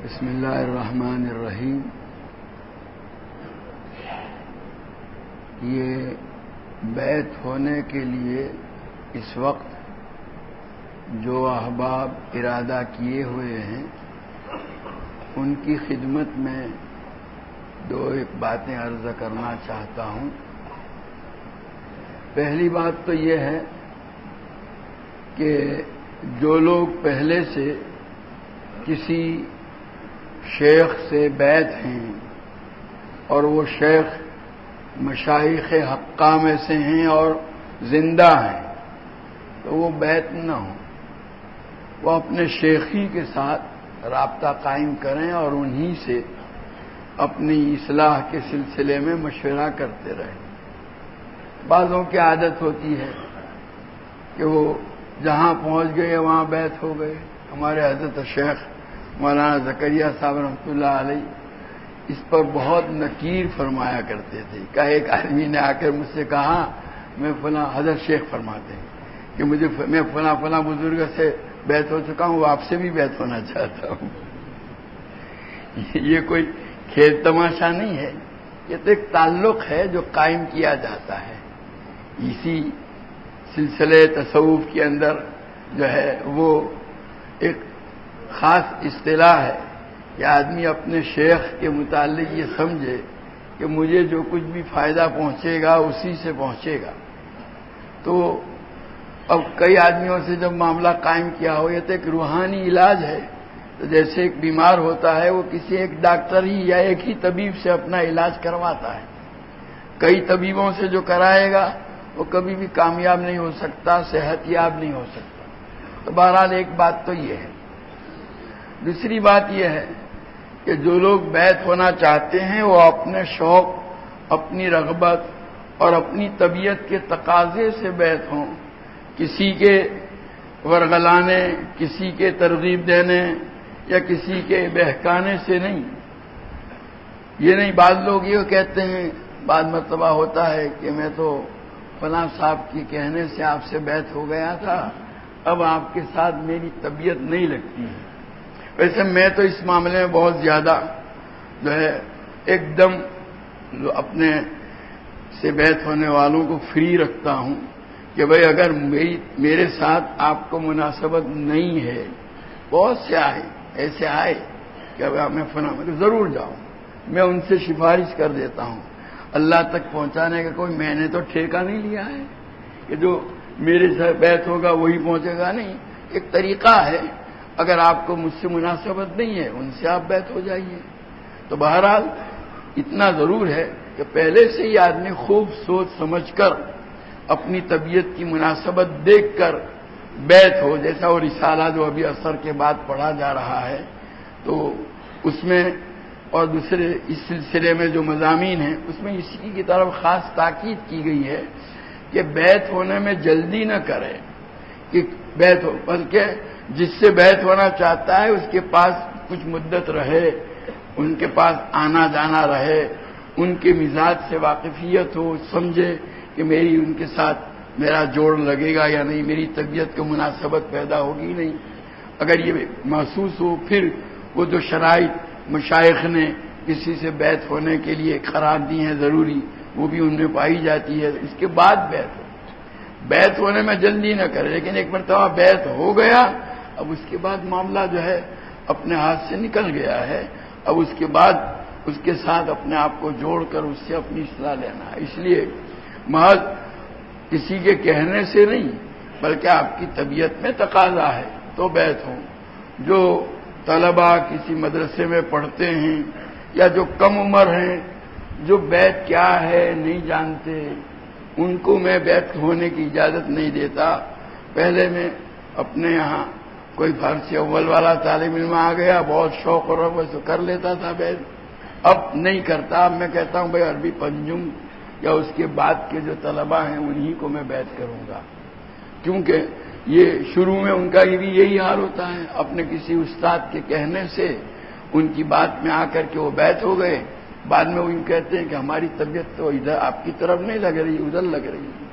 بسم اللہ الرحمن الرحیم۔ یہ بیعت ہونے کے لیے اس وقت جو احباب ارادہ کیے ہوئے ہیں ان کی خدمت میں ایک باتیں عرض کرنا چاہتا ہوں۔ پہلی بات تو یہ ہے کہ جو لوگ پہلے سے کسی شیخ سے بیعت ہیں اور وہ شیخ مشائخ حقہ میں سے ہیں اور زندہ ہیں تو وہ بیعت نہ ہوں، وہ اپنے شیخی کے ساتھ رابطہ قائم کریں اور انہی سے اپنی اصلاح کے سلسلے میں مشورہ کرتے رہیں۔ بعضوں کی عادت ہوتی ہے کہ وہ جہاں پہنچ گئے وہاں بیعت ہو گئے۔ ہمارے حضرت شیخ مولانا زکریا صاحب رحمۃ اللہ علیہ اس پر بہت نکیر فرمایا کرتے تھے کہ ایک آدمی نے آ کر مجھ سے کہا، میں فلاں حضرت شیخ فرماتے ہیں کہ میں فلاں بزرگ سے بیعت ہو چکا ہوں، آپ سے بھی بیعت ہونا چاہتا ہوں۔ یہ کوئی کھیل تماشا نہیں ہے، یہ تو ایک تعلق ہے جو قائم کیا جاتا ہے۔ اسی سلسلے تصوف کے اندر جو ہے وہ ایک خاص اصطلاح ہے کہ آدمی اپنے شیخ کے متعلق یہ سمجھے کہ مجھے جو کچھ بھی فائدہ پہنچے گا اسی سے پہنچے گا۔ تو اب کئی آدمیوں سے جب معاملہ قائم کیا ہو، یہ تو ایک روحانی علاج ہے۔ تو جیسے ایک بیمار ہوتا ہے وہ کسی ایک ڈاکٹر ہی یا ایک ہی طبیب سے اپنا علاج کرواتا ہے، کئی طبیبوں سے جو کرائے گا وہ کبھی بھی کامیاب نہیں ہو سکتا، صحت یاب نہیں ہو سکتا۔ تو بہرحال ایک بات تو یہ ہے۔ دوسری بات یہ ہے کہ جو لوگ بیعت ہونا چاہتے ہیں وہ اپنے شوق، اپنی رغبت اور اپنی طبیعت کے تقاضے سے بیعت ہوں، کسی کے ورغلانے، کسی کے ترغیب دینے یا کسی کے بہکانے سے نہیں۔ یہ نہیں، بعض لوگ یہ کہتے ہیں، بعض مرتبہ ہوتا ہے کہ میں تو فلاں صاحب کے کہنے سے آپ سے بیعت ہو گیا تھا، اب آپ کے ساتھ میری طبیعت نہیں لگتی ہے۔ ویسے میں تو اس معاملے میں بہت زیادہ جو ہے ایک دم اپنے سے بیعت ہونے والوں کو فری رکھتا ہوں کہ بھئی اگر میرے ساتھ آپ کو مناسبت نہیں ہے، بہت سے ایسے آئے کہ میں فلاں ضرور جاؤں، میں ان سے سفارش کر دیتا ہوں۔ اللہ تک پہنچانے کا کوئی میں نے تو ٹھیکہ نہیں لیا ہے کہ جو میرے سے بیعت ہوگا وہی پہنچے گا، نہیں۔ ایک طریقہ ہے، اگر آپ کو مجھ سے مناسبت نہیں ہے ان سے آپ بیعت ہو جائیے۔ تو بہرحال اتنا ضرور ہے کہ پہلے سے ہی آدمی خوب سوچ سمجھ کر اپنی طبیعت کی مناسبت دیکھ کر بیعت ہو، جیسا وہ رسالہ جو ابھی عصر کے بعد پڑھا جا رہا ہے تو اس میں اور دوسرے اس سلسلے میں جو مضامین ہیں اس میں اسی کی طرف خاص تاکید کی گئی ہے کہ بیعت ہونے میں جلدی نہ کرے کہ بیعت ہو، بلکہ جس سے بیعت ہونا چاہتا ہے اس کے پاس کچھ مدت رہے، ان کے پاس آنا جانا رہے، ان کے مزاج سے واقفیت ہو، سمجھے کہ میری ان کے ساتھ میرا جوڑ لگے گا یا نہیں، میری طبیعت کو مناسبت پیدا ہوگی نہیں۔ اگر یہ محسوس ہو، پھر وہ جو شرائط مشائخ نے کسی سے بیعت ہونے کے لیے قرار دی ہیں ضروری، وہ بھی ان میں پائی جاتی ہے، اس کے بعد بیعت ہو۔ بیعت ہونے میں جلدی نہ کرے، لیکن ایک مرتبہ بیعت ہو گیا، اب اس کے بعد معاملہ جو ہے اپنے ہاتھ سے نکل گیا ہے، اب اس کے بعد اس کے ساتھ اپنے آپ کو جوڑ کر اس سے اپنی اصلاح لینا ہے۔ اس لیے محض کسی کے کہنے سے نہیں بلکہ آپ کی طبیعت میں تقاضا ہے تو بیعت ہو۔ جو طلباء کسی مدرسے میں پڑھتے ہیں یا جو کم عمر ہیں، جو بیعت کیا ہے نہیں جانتے، ان کو میں بیعت ہونے کی اجازت نہیں دیتا۔ پہلے میں اپنے یہاں کوئی فارسی اول والا طالب علم آ گیا، بہت شوق اور رغبت سے کر لیتا تھا بیعت، اب نہیں کرتا۔ اب میں کہتا ہوں بھائی عربی پنجم یا اس کے بعد کے جو طلباء ہیں انہی کو میں بیعت کروں گا، کیونکہ یہ شروع میں ان کا بھی یہی حال ہوتا ہے، اپنے کسی استاد کے کہنے سے ان کی بات میں آ کر کے وہ بیعت ہو گئے، بعد میں وہ کہتے ہیں کہ ہماری طبیعت تو ادھر آپ کی طرف نہیں لگ رہی، ادھر لگ رہی ہے۔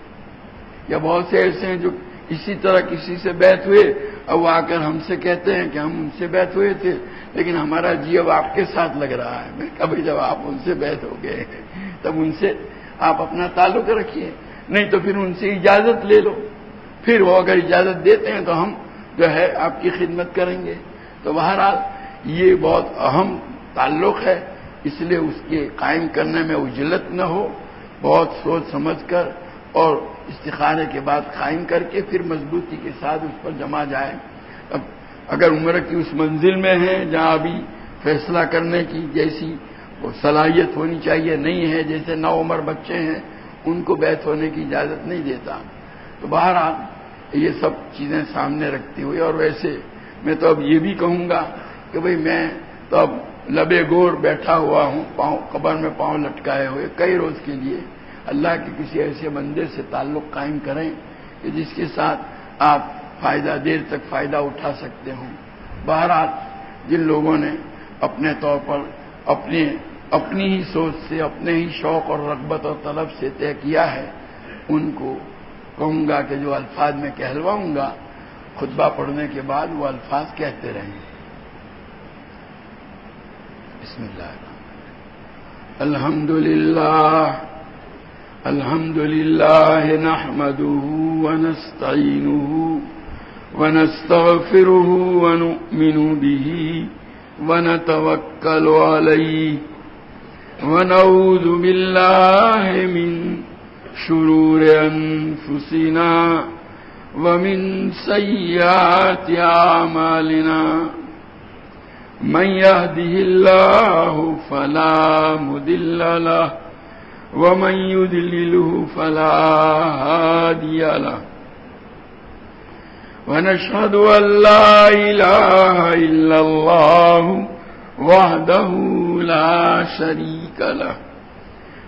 یا بہت سے ایسے ہیں جو اسی طرح کسی سے بیعت ہوئے اب وہ آ کر ہم سے کہتے ہیں کہ ہم ان سے بیعت ہوئے تھے لیکن ہمارا جی اب آپ کے ساتھ لگ رہا ہے. میں کہا بھائی جب آپ ان سے بیعت ہو گئے تب ان سے آپ اپنا تعلق رکھیے, نہیں تو پھر ان سے اجازت لے لو, پھر وہ اگر اجازت دیتے ہیں تو ہم جو ہے آپ کی خدمت کریں گے. تو بہرحال یہ بہت اہم تعلق ہے, اس لیے اس کے قائم کرنے میں عجلت نہ ہو, بہت سوچ سمجھ کر اور استخارے کے بعد قائم کر کے پھر مضبوطی کے ساتھ اس پر جمع جائے. اب اگر عمر کی اس منزل میں ہے جہاں ابھی فیصلہ کرنے کی جیسی وہ صلاحیت ہونی چاہیے نہیں ہے, جیسے نوعمر بچے ہیں ان کو بیعت ہونے کی اجازت نہیں دیتا. تو بہرحال یہ سب چیزیں سامنے رکھتی ہوئی, اور ویسے میں تو اب یہ بھی کہوں گا کہ بھئی میں تو اب لبے گور بیٹھا ہوا ہوں, قبر میں پاؤں لٹکائے ہوئے کئی روز کے لیے. اللہ کے کسی ایسے بندے سے تعلق قائم کریں کہ جس کے ساتھ آپ فائدہ دیر تک فائدہ اٹھا سکتے ہوں. بہرحال جن لوگوں نے اپنے طور پر اپنی ہی سوچ سے, اپنے ہی شوق اور رغبت اور طلب سے طے کیا ہے, ان کو کہوں گا کہ جو الفاظ میں کہلواؤں گا خطبہ پڑھنے کے بعد وہ الفاظ کہتے رہیں. بسم اللہ الحمد للہ نحمده ونستعینه ونستغفره ونؤمن به ونتوکل علیہ ونعوذ باللہ من شرور انفسنا ومن سیئات اعمالنا من يهده الله فلا مضل له ومن يضلله فلا هادي له ونشهد أن لا إله إلا الله وحده لا شريك له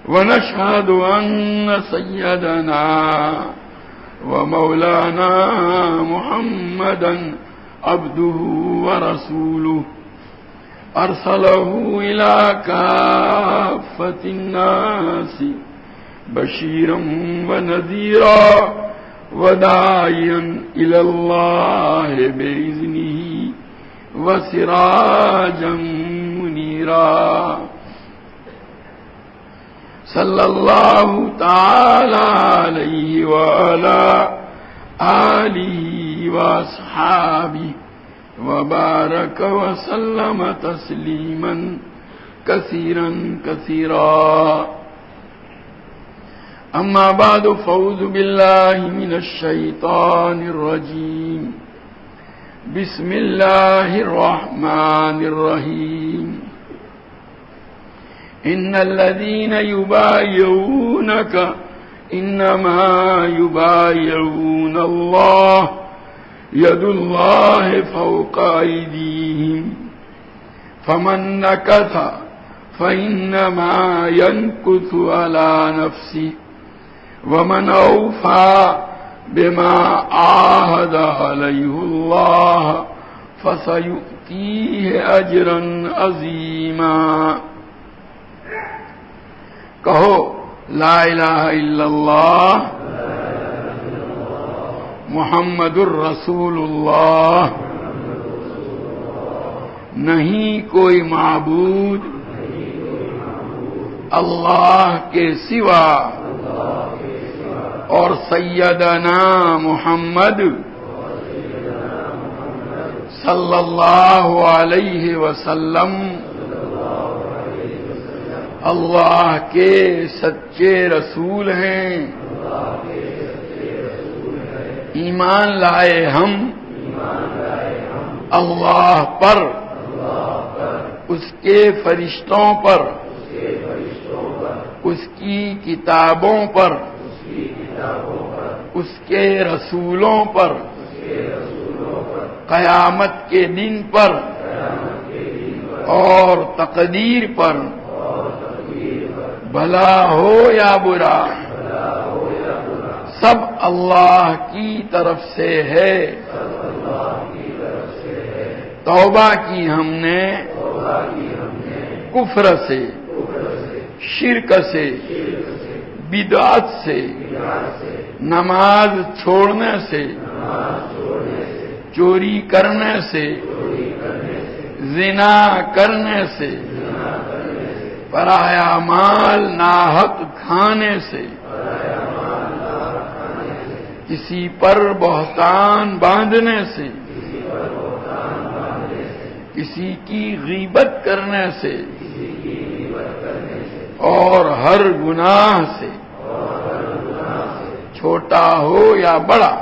ونشهد أن سيدنا ومولانا محمدا عبده ورسوله أرسله إلى كافة الناس بشيرا ونذيرا وداعيا إلى الله بإذنه وسراجا منيرا صلى الله تعالى عليه وعلى آله وأصحابه وبارك وسلم تسليما كثيرا كثيرا. أما بعد فأعوذ بالله من الشيطان الرجيم. بسم الله الرحمن الرحيم. إن الذين يبايعونك إنما يبايعون الله يد الله فوق أيديهم فمن نكث فإنما ينكث على نفسه ومن أوفى بما عاهد عليه الله فسيؤتيه أجرا عظيما. کہو لا الہ الا اللہ محمد الرسول اللہ, نہیں کوئی معبود اللہ کے سوا, اور سیدنا محمد صلی اللہ علیہ وسلم اللہ کے سچے رسول ہیں. ایمان لائے ہم اللہ پر, اس کے فرشتوں پر, اس کی کتابوں پر, اس کے رسولوں پر, قیامت کے دن پر اور تقدیر پر, بھلا ہو یا برا سب اللہ کی طرف سے ہے. توبہ کی ہم نے کفر سے, شرک سے, بدعت سے, نماز چھوڑنے سے, چوری کرنے سے، زنا کرنے سے، پرایا مال ناحق کھانے سے، کسی پر بہتان باندھنے سے، کسی کی غیبت کرنے سے، اور ہر گناہ سے، چھوٹا ہو یا بڑا،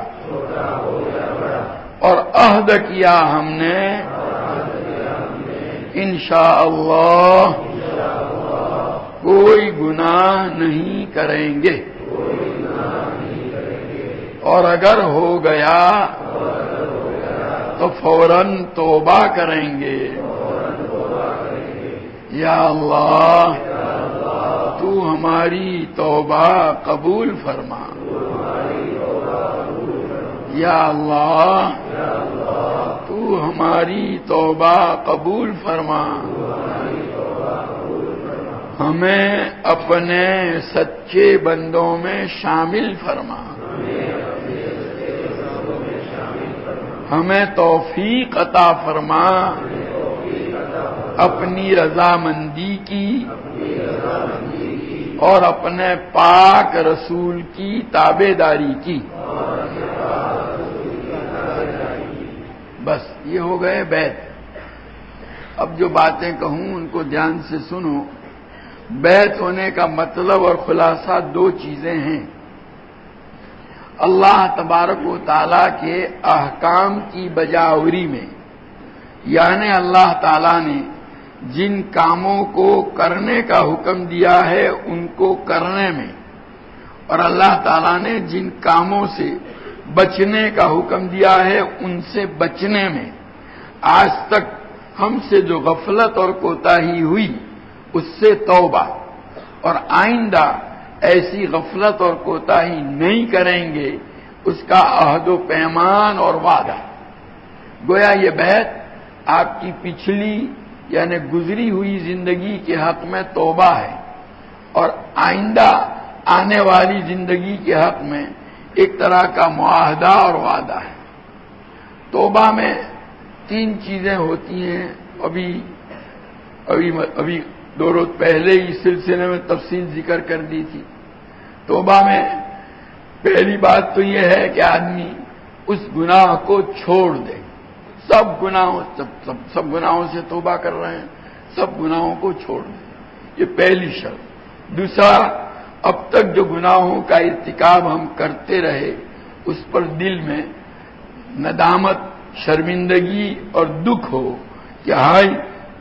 اور عہد کیا ہم نے انشاءاللہ کوئی گناہ نہیں کریں گے، اور اگر ہو گیا تو فوراً توبہ کریں گے۔ یا اللہ تو ہماری توبہ قبول فرما، یا اللہ تو ہماری توبہ قبول فرما، ہمیں اپنے سچے بندوں میں شامل فرما، ہمیں توفیق عطا فرما اپنی رضامندی کی اور اپنے پاک رسول کی تابعداری کی۔ بس یہ ہو گئے بیت۔ اب جو باتیں کہوں ان کو دھیان سے سنو۔ بیت ہونے کا مطلب اور خلاصہ دو چیزیں ہیں۔ اللہ تبارک و تعالی کے احکام کی بجاوری میں، یعنی اللہ تعالی نے جن کاموں کو کرنے کا حکم دیا ہے ان کو کرنے میں، اور اللہ تعالی نے جن کاموں سے بچنے کا حکم دیا ہے ان سے بچنے میں، آج تک ہم سے جو غفلت اور کوتاہی ہوئی اس سے توبہ، اور آئندہ ایسی غفلت اور کوتاہی نہیں کریں گے اس کا عہد و پیمان اور وعدہ۔ گویا یہ بیت آپ کی پچھلی یعنی گزری ہوئی زندگی کے حق میں توبہ ہے، اور آئندہ آنے والی زندگی کے حق میں ایک طرح کا معاہدہ اور وعدہ ہے۔ توبہ میں تین چیزیں ہوتی ہیں، ابھی 2 روز پہلے ہی اس سلسلے میں تفصیل ذکر کر دی تھی۔ توبہ میں پہلی بات تو یہ ہے کہ آدمی اس گناہ کو چھوڑ دے، سب گناہوں سے توبہ کر رہے ہیں، سب گناہوں کو چھوڑ دے، یہ پہلی شرط۔ دوسرا، اب تک جو گناہوں کا ارتکاب ہم کرتے رہے اس پر دل میں ندامت، شرمندگی اور دکھ ہو کہ ہائے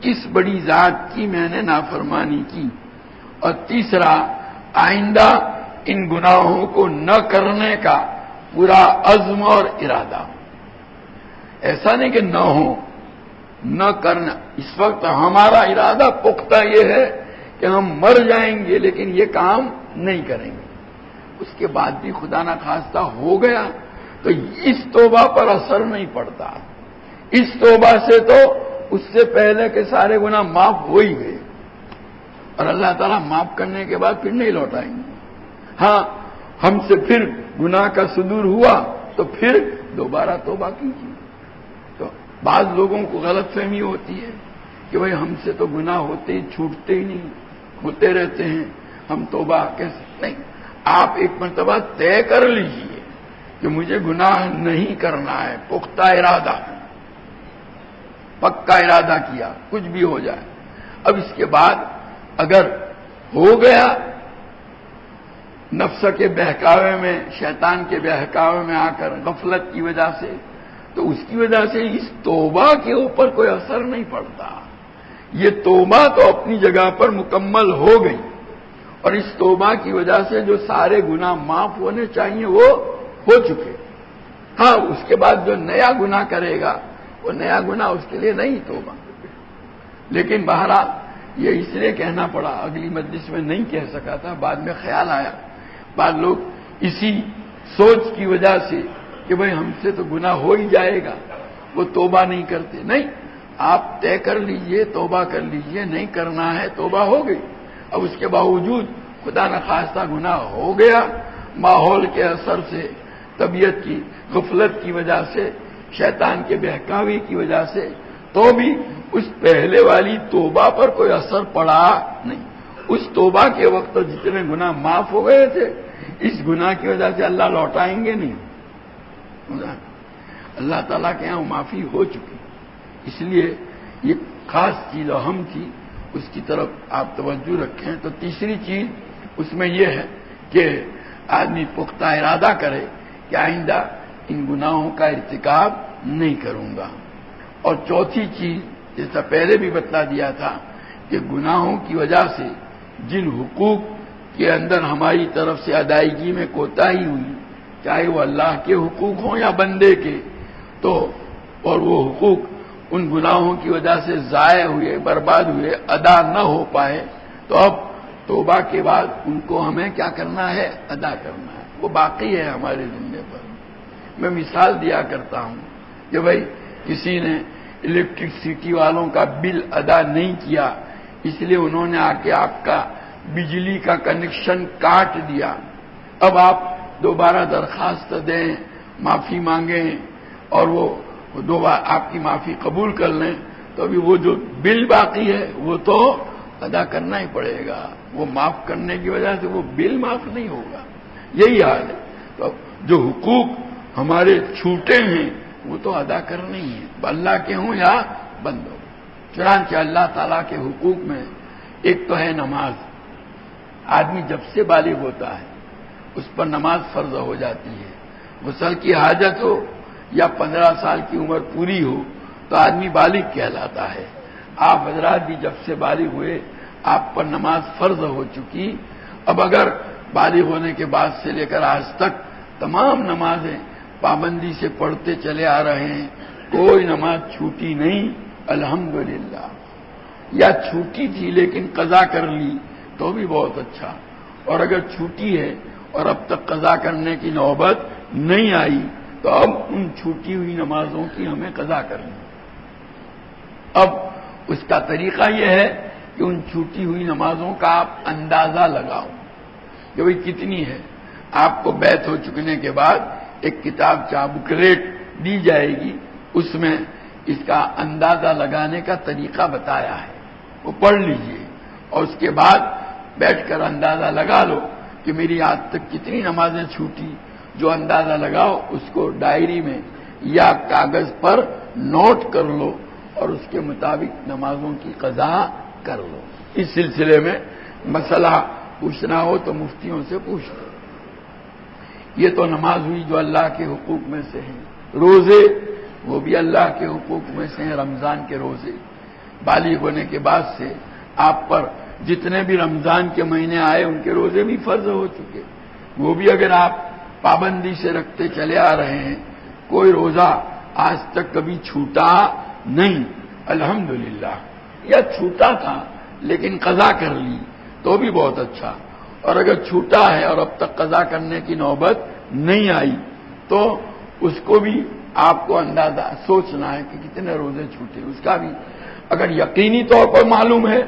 کس بڑی ذات کی میں نے نافرمانی کی۔ اور تیسرا، آئندہ ان گناہوں کو نہ کرنے کا پورا عزم اور ارادہ۔ ایسا نہیں کہ نہ ہو، نہ کرنا۔ اس وقت ہمارا ارادہ پختہ یہ ہے کہ ہم مر جائیں گے لیکن یہ کام نہیں کریں گے۔ اس کے بعد بھی خدا نہ خواستہ ہو گیا تو اس توبہ پر اثر نہیں پڑتا۔ اس توبہ سے تو اس سے پہلے کے سارے گناہ معاف ہو ہی گئے، اور اللہ تعالیٰ معاف کرنے کے بعد پھر نہیں لوٹائیں گے۔ ہاں، ہم سے پھر گناہ کا صدور ہوا تو پھر دوبارہ توبہ کیجیے۔ تو بعض لوگوں کو غلط فہمی ہوتی ہے کہ بھئی ہم سے تو گناہ ہوتے ہی چھوٹتے ہی نہیں، ہوتے رہتے ہیں، ہم توبہ کیسے؟ نہیں، آپ ایک مرتبہ طے کر لیجیے کہ مجھے گناہ نہیں کرنا ہے، پختہ ارادہ، پکا ارادہ کیا، کچھ بھی ہو جائے۔ اب اس کے بعد اگر ہو گیا نفس کے بہکاوے میں، شیطان کے بہکاوے میں آ کر غفلت کی وجہ سے، تو اس کی وجہ سے اس توبہ کے اوپر کوئی اثر نہیں پڑتا۔ یہ توبہ تو اپنی جگہ پر مکمل ہو گئی، اور اس توبہ کی وجہ سے جو سارے گناہ معاف ہونے چاہیے وہ ہو چکے۔ ہاں، اس کے بعد جو نیا گناہ کرے گا وہ نیا گناہ اس کے لیے نہیں توبہ۔ لیکن بہرحال یہ اس لیے کہنا پڑا، اگلی مجلس میں نہیں کہہ سکا تھا، بعد میں خیال آیا۔ بعض لوگ اسی سوچ کی وجہ سے کہ بھئی ہم سے تو گناہ ہو ہی جائے گا، وہ توبہ نہیں کرتے۔ نہیں، آپ طے کر لیجئے، توبہ کر لیجئے، نہیں کرنا ہے، توبہ ہو گئی۔ اب اس کے باوجود خدا نخواستہ گناہ ہو گیا، ماحول کے اثر سے، طبیعت کی غفلت کی وجہ سے، شیطان کے بہکاوے کی وجہ سے، تو بھی اس پہلے والی توبہ پر کوئی اثر پڑا نہیں۔ اس توبہ کے وقت تو جتنے گناہ معاف ہو گئے تھے، اس گناہ کی وجہ سے اللہ لوٹائیں گے نہیں، اللہ تعالیٰ کے یہاں معافی ہو چکی۔ اس لیے یہ خاص چیز اہم تھی، اس کی طرف آپ توجہ رکھیں۔ تو تیسری چیز اس میں یہ ہے کہ آدمی پختہ ارادہ کرے کہ آئندہ ان گناہوں کا ارتکاب نہیں کروں گا۔ اور چوتھی چیز جیسا پہلے بھی بتلا دیا تھا کہ گناہوں کی وجہ سے جن حقوق کے اندر ہماری طرف سے ادائیگی میں کوتاہی ہوئی، چاہے وہ اللہ کے حقوق ہوں یا بندے کے، تو اور وہ حقوق ان گناہوں کی وجہ سے ضائع ہوئے، برباد ہوئے، ادا نہ ہو پائے، تو اب توبہ کے بعد ان کو ہمیں کیا کرنا ہے؟ ادا کرنا ہے۔ وہ باقی ہے ہمارے ذمے پر۔ میں مثال دیا کرتا ہوں کہ بھائی کسی نے الیکٹرسٹی والوں کا بل ادا نہیں کیا، اس لیے انہوں نے آ کے آپ کا بجلی کا کنیکشن کاٹ دیا۔ اب آپ دوبارہ درخواست دیں، معافی مانگیں اور وہ دوبارہ آپ کی معافی قبول کر لیں، تو ابھی وہ جو بل باقی ہے وہ تو ادا کرنا ہی پڑے گا۔ وہ معاف کرنے کی وجہ سے وہ بل معاف نہیں ہوگا۔ یہی حال ہے۔ تو جو حقوق ہمارے چھوٹے ہیں وہ تو ادا کرنے ہی ہیں، اللہ کے ہوں یا بندوں۔ چنانچہ اللہ تعالیٰ کے حقوق میں ایک تو ہے نماز۔ آدمی جب سے بالغ ہوتا ہے اس پر نماز فرض ہو جاتی ہے۔ غسل کی حاجت ہو یا 15 سال کی عمر پوری ہو تو آدمی بالغ کہلاتا ہے۔ آپ حضرات بھی جب سے بالغ ہوئے آپ پر نماز فرض ہو چکی۔ اب اگر بالغ ہونے کے بعد سے لے کر آج تک تمام نمازیں پابندی سے پڑھتے چلے آ رہے ہیں، کوئی نماز چھوٹی نہیں، الحمدللہ۔ یا چھوٹی تھی لیکن قضا کر لی تو بھی بہت اچھا، اور اگر چھوٹی ہے اور اب تک قضا کرنے کی نوبت نہیں آئی تو اب ان چھوٹی ہوئی نمازوں کی ہمیں قضا کرنی۔ اب اس کا طریقہ یہ ہے کہ ان چھوٹی ہوئی نمازوں کا آپ اندازہ لگاؤ کہ بھئی کتنی ہے۔ آپ کو بیت ہو چکنے کے بعد ایک کتاب بکلیٹ دی جائے گی، اس میں اس کا اندازہ لگانے کا طریقہ بتایا ہے، وہ پڑھ لیجئے اور اس کے بعد بیٹھ کر اندازہ لگا لو کہ میری آج تک کتنی نمازیں چھوٹی۔ جو اندازہ لگاؤ اس کو ڈائری میں یا کاغذ پر نوٹ کر لو اور اس کے مطابق نمازوں کی قضا کر لو۔ اس سلسلے میں مسئلہ پوچھنا ہو تو مفتیوں سے پوچھ لو۔ یہ تو نماز ہوئی جو اللہ کے حقوق میں سے ہیں۔ روزے وہ بھی اللہ کے حقوق میں سے ہیں، رمضان کے روزے۔ بالغ ہونے کے بعد سے آپ پر جتنے بھی رمضان کے مہینے آئے ان کے روزے بھی فرض ہو چکے، وہ بھی اگر آپ پابندی سے رکھتے چلے آ رہے ہیں، کوئی روزہ آج تک کبھی چھوٹا نہیں، الحمدللہ۔ یا چھوٹا تھا لیکن قضا کر لی تو بھی بہت اچھا، اور اگر چھوٹا ہے اور اب تک قضا کرنے کی نوبت نہیں آئی تو اس کو بھی آپ کو اندازہ سوچنا ہے کہ کتنے روزے چھوٹے، اس کا بھی اگر یقینی طور پر معلوم ہے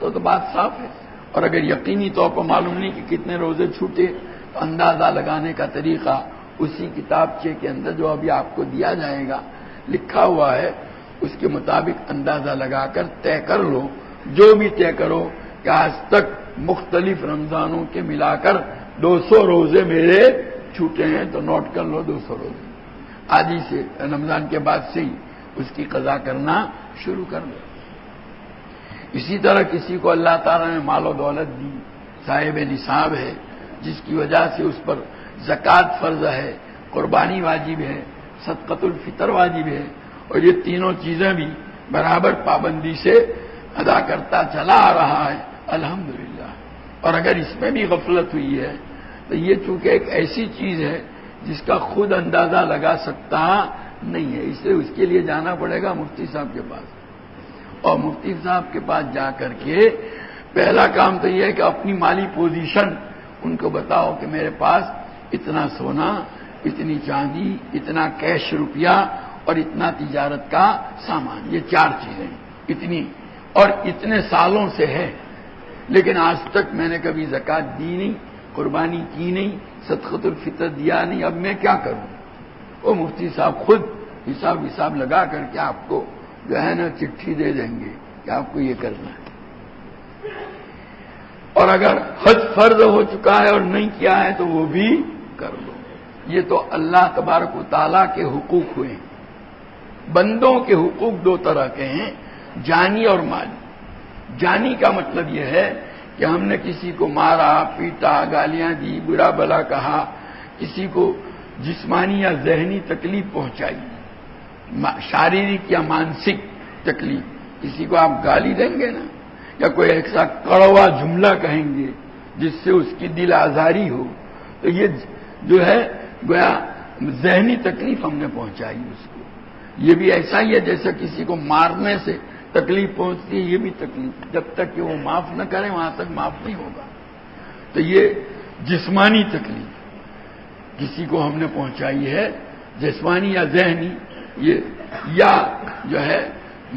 تو بات صاف ہے، اور اگر یقینی طور پر معلوم نہیں کہ کتنے روزے چھوٹے تو اندازہ لگانے کا طریقہ اسی کتابچے کے اندر جو ابھی آپ کو دیا جائے گا لکھا ہوا ہے، اس کے مطابق اندازہ لگا کر طے کر لو۔ جو بھی طے کرو کہ آج تک مختلف رمضانوں کے ملا کر 200 روزے میرے چھوٹے ہیں تو نوٹ کر لو 200 روزے، آدھی سے رمضان کے بعد سے ہی اس کی قضا کرنا شروع کر دو۔ اسی طرح کسی کو اللہ تعالیٰ نے مال و دولت دی، صاحب نصاب ہے، جس کی وجہ سے اس پر زکوٰۃ فرض ہے، قربانی واجب ہے، صدقۃ الفطر واجب ہے، اور یہ تینوں چیزیں بھی برابر پابندی سے ادا کرتا چلا آ رہا ہے، الحمدللہ۔ اور اگر اس میں بھی غفلت ہوئی ہے تو یہ چونکہ ایک ایسی چیز ہے جس کا خود اندازہ لگا سکتا نہیں ہے، اس لیے اس کے لیے جانا پڑے گا مفتی صاحب کے پاس، اور مفتی صاحب کے پاس جا کر کے پہلا کام تو یہ ہے کہ اپنی مالی پوزیشن ان کو بتاؤ کہ میرے پاس اتنا سونا، اتنی چاندی، اتنا کیش روپیہ اور اتنا تجارت کا سامان، یہ 4 چیزیں اتنی، اور اتنے سالوں سے ہے لیکن آج تک میں نے کبھی زکوٰۃ دی نہیں، قربانی کی نہیں، صدقۃ الفطر دیا نہیں، اب میں کیا کروں؟ وہ مفتی صاحب خود حساب لگا کر کے آپ کو جو ہے نا چٹھی دے دیں گے کہ آپ کو یہ کرنا ہے. اور اگر حج فرض ہو چکا ہے اور نہیں کیا ہے تو وہ بھی کر لو. یہ تو اللہ تبارک و تعالیٰ کے حقوق ہوئے. بندوں کے حقوق دو طرح کے ہیں، جانی اور مالی. جانی کا مطلب یہ ہے کہ ہم نے کسی کو مارا، پیٹا، گالیاں دی، برا بلا کہا، کسی کو جسمانی یا ذہنی تکلیف پہنچائی، شاریرک یا مانسک تکلیف. کسی کو آپ گالی دیں گے نا، یا کوئی ایسا کڑوا جملہ کہیں گے جس سے اس کی دل آزاری ہو، تو یہ جو ہے گویا ذہنی تکلیف ہم نے پہنچائی اس کو. یہ بھی ایسا ہی ہے جیسے کسی کو مارنے سے تکلیف پہنچتی ہے، یہ بھی تکلیف جب تک کہ وہ معاف نہ کرے وہاں تک معاف نہیں ہوگا. تو یہ جسمانی تکلیف کسی کو ہم نے پہنچائی ہے، جسمانی یا ذہنی. یہ یا جو ہے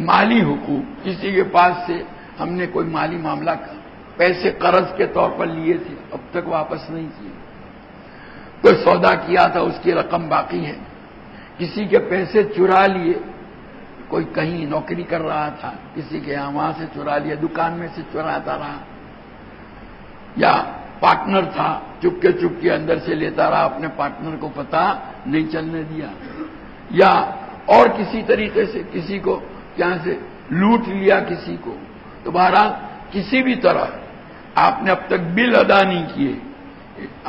مالی حقوق، کسی کے پاس سے ہم نے کوئی مالی معاملہ پیسے قرض کے طور پر لیے تھے، اب تک واپس نہیں کیے. کوئی سودا کیا تھا، اس کی رقم باقی ہے. کسی کے پیسے چرا لیے، کوئی کہیں نوکری کر رہا تھا، کسی کے یہاں وہاں سے چرا لیا، دکان میں سے چراتا رہا، یا پارٹنر تھا چپکے اندر سے لیتا رہا، اپنے پارٹنر کو پتا نہیں چلنے دیا، یا اور کسی طریقے سے کسی کو یہاں سے لوٹ لیا کسی کو. تو بہرحال کسی بھی طرح آپ نے اب تک بل ادا نہیں کیے،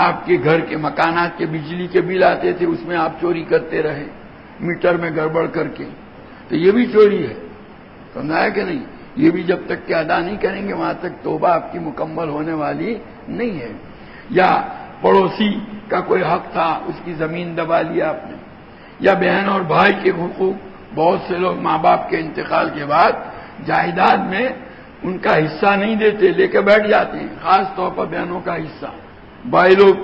آپ کے گھر کے مکانات کے بجلی کے بل آتے تھے، اس میں آپ چوری کرتے رہے میٹر میں گڑبڑ کر کے، تو یہ بھی چوری ہے. سمجھا کہ نہیں؟ یہ بھی جب تک کہ ادا نہیں کریں گے وہاں تک توبہ آپ کی مکمل ہونے والی نہیں ہے. یا پڑوسی کا کوئی حق تھا، اس کی زمین دبا لیا آپ نے. یا بہن اور بھائی کے حقوق، بہت سے لوگ ماں باپ کے انتقال کے بعد جائیداد میں ان کا حصہ نہیں دیتے، لے کے بیٹھ جاتے ہیں، خاص طور پر بہنوں کا حصہ. بھائی لوگ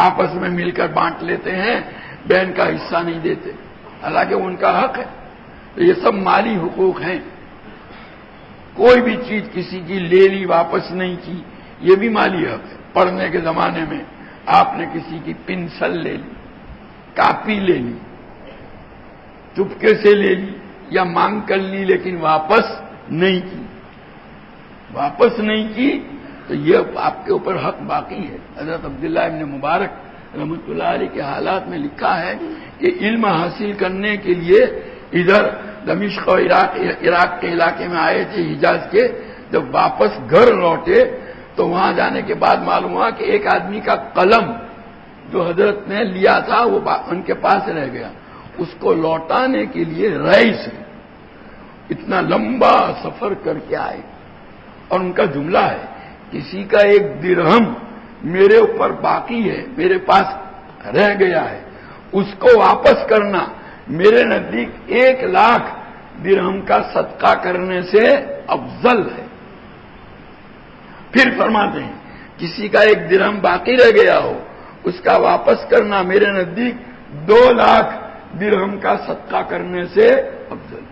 آپس میں مل کر بانٹ لیتے ہیں، بہن کا حصہ نہیں دیتے، حالانکہ ان کا حق ہے. تو یہ سب مالی حقوق ہیں. کوئی بھی چیز کسی کی لے لی واپس نہیں کی، یہ بھی مالی حق ہے. پڑھنے کے زمانے میں آپ نے کسی کی پنسل لے لی، کاپی لے لی، چپکے سے لے لی یا مانگ کر لی، لیکن واپس نہیں کی تو یہ آپ کے اوپر حق باقی ہے. حضرت عبداللہ ابن مبارک رحمۃ اللہ علیہ کے حالات میں لکھا ہے کہ علم حاصل کرنے کے لیے ادھر دمشق اور عراق کے علاقے میں آئے تھے، حجاز کے. جب واپس گھر لوٹے تو وہاں جانے کے بعد معلوم ہوا کہ ایک آدمی کا قلم جو حضرت نے لیا تھا وہ ان کے پاس رہ گیا. اس کو لوٹانے کے لیے ریل سے اتنا لمبا سفر کر کے آئے. اور ان کا جملہ ہے، کسی کا ایک درہم میرے اوپر باقی ہے، میرے پاس رہ گیا ہے، اس کو واپس کرنا میرے نزدیک 1,00,000 درہم کا صدقہ کرنے سے افضل ہے. پھر فرماتے ہیں کسی کا ایک درہم باقی رہ گیا ہو، اس کا واپس کرنا میرے نزدیک 2,00,000 درہم کا صدقہ کرنے سے افضل.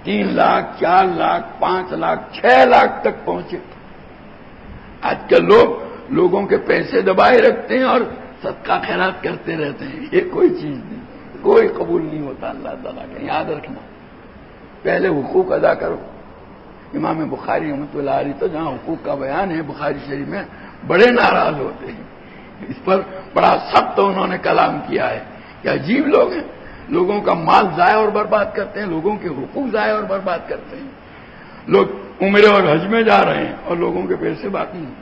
3,00,000 4,00,000 5,00,000 6,00,000 تک پہنچے. آج کل لوگوں کے پیسے دبائے رکھتے ہیں اور صدقہ خیرات کرتے رہتے ہیں. یہ کوئی چیز نہیں، کوئی قبول نہیں ہوتا اللہ تعالیٰ کا. یاد رکھنا، پہلے حقوق ادا کرو. امام بخاری رحمۃ اللہ علیہ تو جہاں حقوق کا بیان ہے بخاری شریف میں بڑے ناراض ہوتے ہیں. اس پر بڑا سخت انہوں نے کلام کیا ہے کہ عجیب لوگ ہیں، لوگوں کا مال ضائع اور برباد کرتے ہیں، لوگوں کے حقوق ضائع اور برباد کرتے ہیں. لوگ عمرے اور حج میں جا رہے ہیں اور لوگوں کے پیسے باقی ہیں.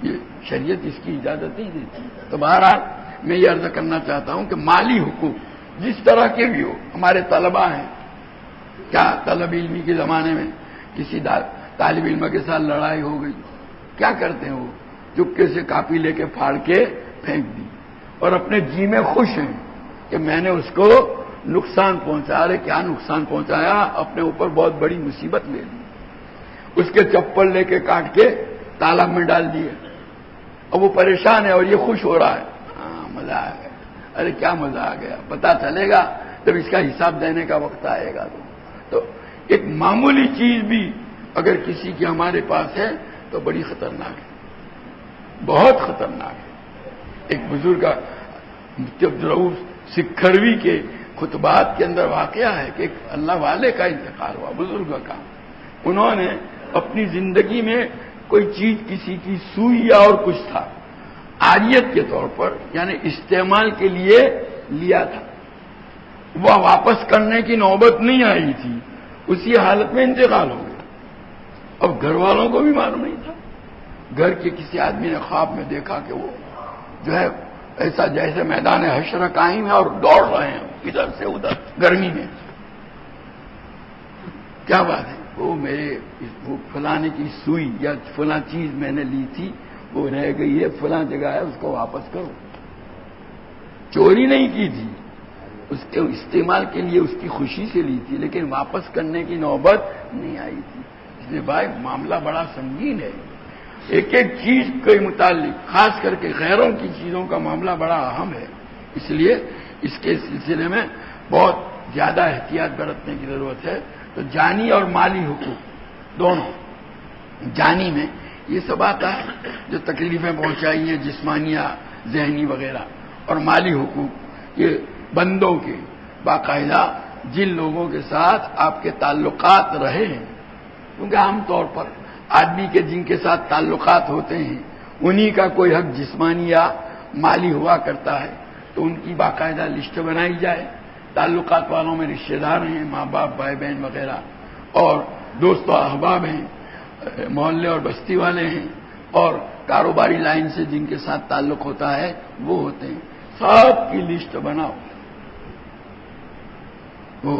یہ شریعت اس کی اجازت نہیں دیتی. تو بہرحال میں یہ عرض کرنا چاہتا ہوں کہ مالی حقوق جس طرح کے بھی ہو. ہمارے طلباء ہیں، کیا طلب علمی کے زمانے میں کسی طالب علم کے ساتھ لڑائی ہو گئی، کیا کرتے ہیں وہ؟ چپکے سے کاپی لے کے پھاڑ کے پھینک دی اور اپنے جی میں خوش ہیں کہ میں نے اس کو نقصان پہنچایا. ارے کیا نقصان پہنچایا؟ اپنے اوپر بہت بڑی مصیبت لے لی. اس کے چپل لے کے کاٹ کے تالاب میں ڈال دیے. اب وہ پریشان ہے اور یہ خوش ہو رہا ہے. ہاں مزہ آ گیا. ارے کیا مزہ آ گیا؟ پتا چلے گا جب اس کا حساب دینے کا وقت آئے گا. تو ایک معمولی چیز بھی اگر کسی کی ہمارے پاس ہے تو بڑی خطرناک ہے، بہت خطرناک ہے. ایک بزرگ مفتی عبدالرؤف سکھروی کے خطبات کے اندر واقعہ ہے کہ ایک اللہ والے کا انتقال ہوا، بزرگ کا. انہوں نے اپنی زندگی میں کوئی چیز کسی کی سوئی یا اور کچھ تھا عاریت کے طور پر، یعنی استعمال کے لیے لیا تھا، وہ واپس کرنے کی نوبت نہیں آئی تھی، اسی حالت میں انتقال ہو گیا. اب گھر والوں کو بھی معلوم نہیں تھا. گھر کے کسی آدمی نے خواب میں دیکھا کہ وہ جو ہے ایسا جیسے میدان حشر قائم ہے اور دوڑ رہے ہیں ادھر سے ادھر گرمی میں. کیا بات ہے؟ وہ میرے فلانے کی سوئی یا فلاں چیز میں نے لی تھی، وہ رہ گئی ہے فلاں جگہ ہے، اس کو واپس کرو. چوری نہیں کی تھی، اس کے استعمال کے لیے اس کی خوشی سے لی تھی، لیکن واپس کرنے کی نوبت نہیں آئی تھی. اس لیے بھائی معاملہ بڑا سنگین ہے. ایک ایک چیز کے متعلق، خاص کر کے غیروں کی چیزوں کا معاملہ بڑا اہم ہے. اس لیے اس کے سلسلے میں بہت زیادہ احتیاط برتنے کی ضرورت ہے. تو جانی اور مالی حقوق دونوں، جانی میں یہ سب آتا ہے جو تکلیفیں پہنچائی ہیں جسمانیہ ذہنی وغیرہ، اور مالی حقوق یہ بندوں کے باقاعدہ جن لوگوں کے ساتھ آپ کے تعلقات رہے ہیں، کیونکہ عام طور پر آدمی کے جن کے ساتھ تعلقات ہوتے ہیں انہی کا کوئی حق جسمانی یا مالی ہوا کرتا ہے، تو ان کی باقاعدہ لسٹ بنائی جائے. تعلقات والوں میں رشتہ دار ہیں، ماں باپ بھائی بہن وغیرہ، اور دوست و احباب ہیں، محلے اور بستی والے ہیں، اور کاروباری لائن سے جن کے ساتھ تعلق ہوتا ہے وہ ہوتے ہیں. سب کی لسٹ بناؤ. وہ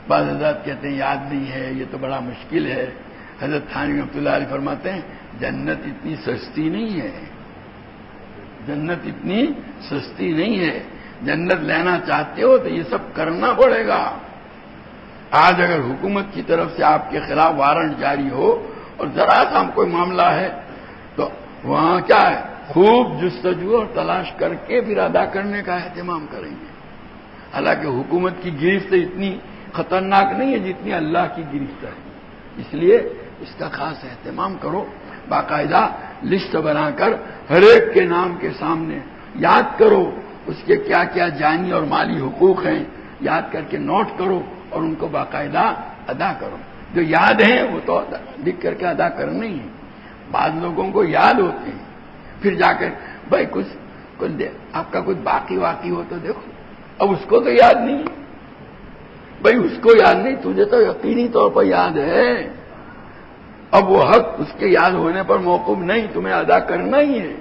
بعض حضرات کہتے ہیں یاد نہیں ہے، یہ تو بڑا مشکل ہے. حضرت تھانوی رحمۃ اللہ علیہ فرماتے ہیں جنت اتنی سستی نہیں ہے، جنت اتنی سستی نہیں ہے. جنت لینا چاہتے ہو تو یہ سب کرنا پڑے گا. آج اگر حکومت کی طرف سے آپ کے خلاف وارنٹ جاری ہو اور ذرا سا کوئی معاملہ ہے تو وہاں کیا ہے، خوب جستجو اور تلاش کر کے پھر ادا کرنے کا اہتمام کریں گے. حالانکہ حکومت کی گرفت اتنی خطرناک نہیں ہے جتنی اللہ کی گرفت ہے. اس لیے اس کا خاص اہتمام کرو. باقاعدہ لسٹ بنا کر ہر ایک کے نام کے سامنے یاد کرو اس کے کیا کیا جانی اور مالی حقوق ہیں، یاد کر کے نوٹ کرو اور ان کو باقاعدہ ادا کرو. جو یاد ہیں وہ تو لکھ کر کے ادا کرنا ہی ہے. بعض لوگوں کو یاد ہوتے ہیں، پھر جا کر بھائی کچھ آپ کا کچھ باقی واقعی ہو تو دیکھو، اب اس کو تو یاد نہیں، بھائی اس کو یاد نہیں، تجھے تو یقینی طور پر یاد ہے. اب وہ حق اس کے یاد ہونے پر موقوف نہیں، تمہیں ادا کرنا ہی ہے.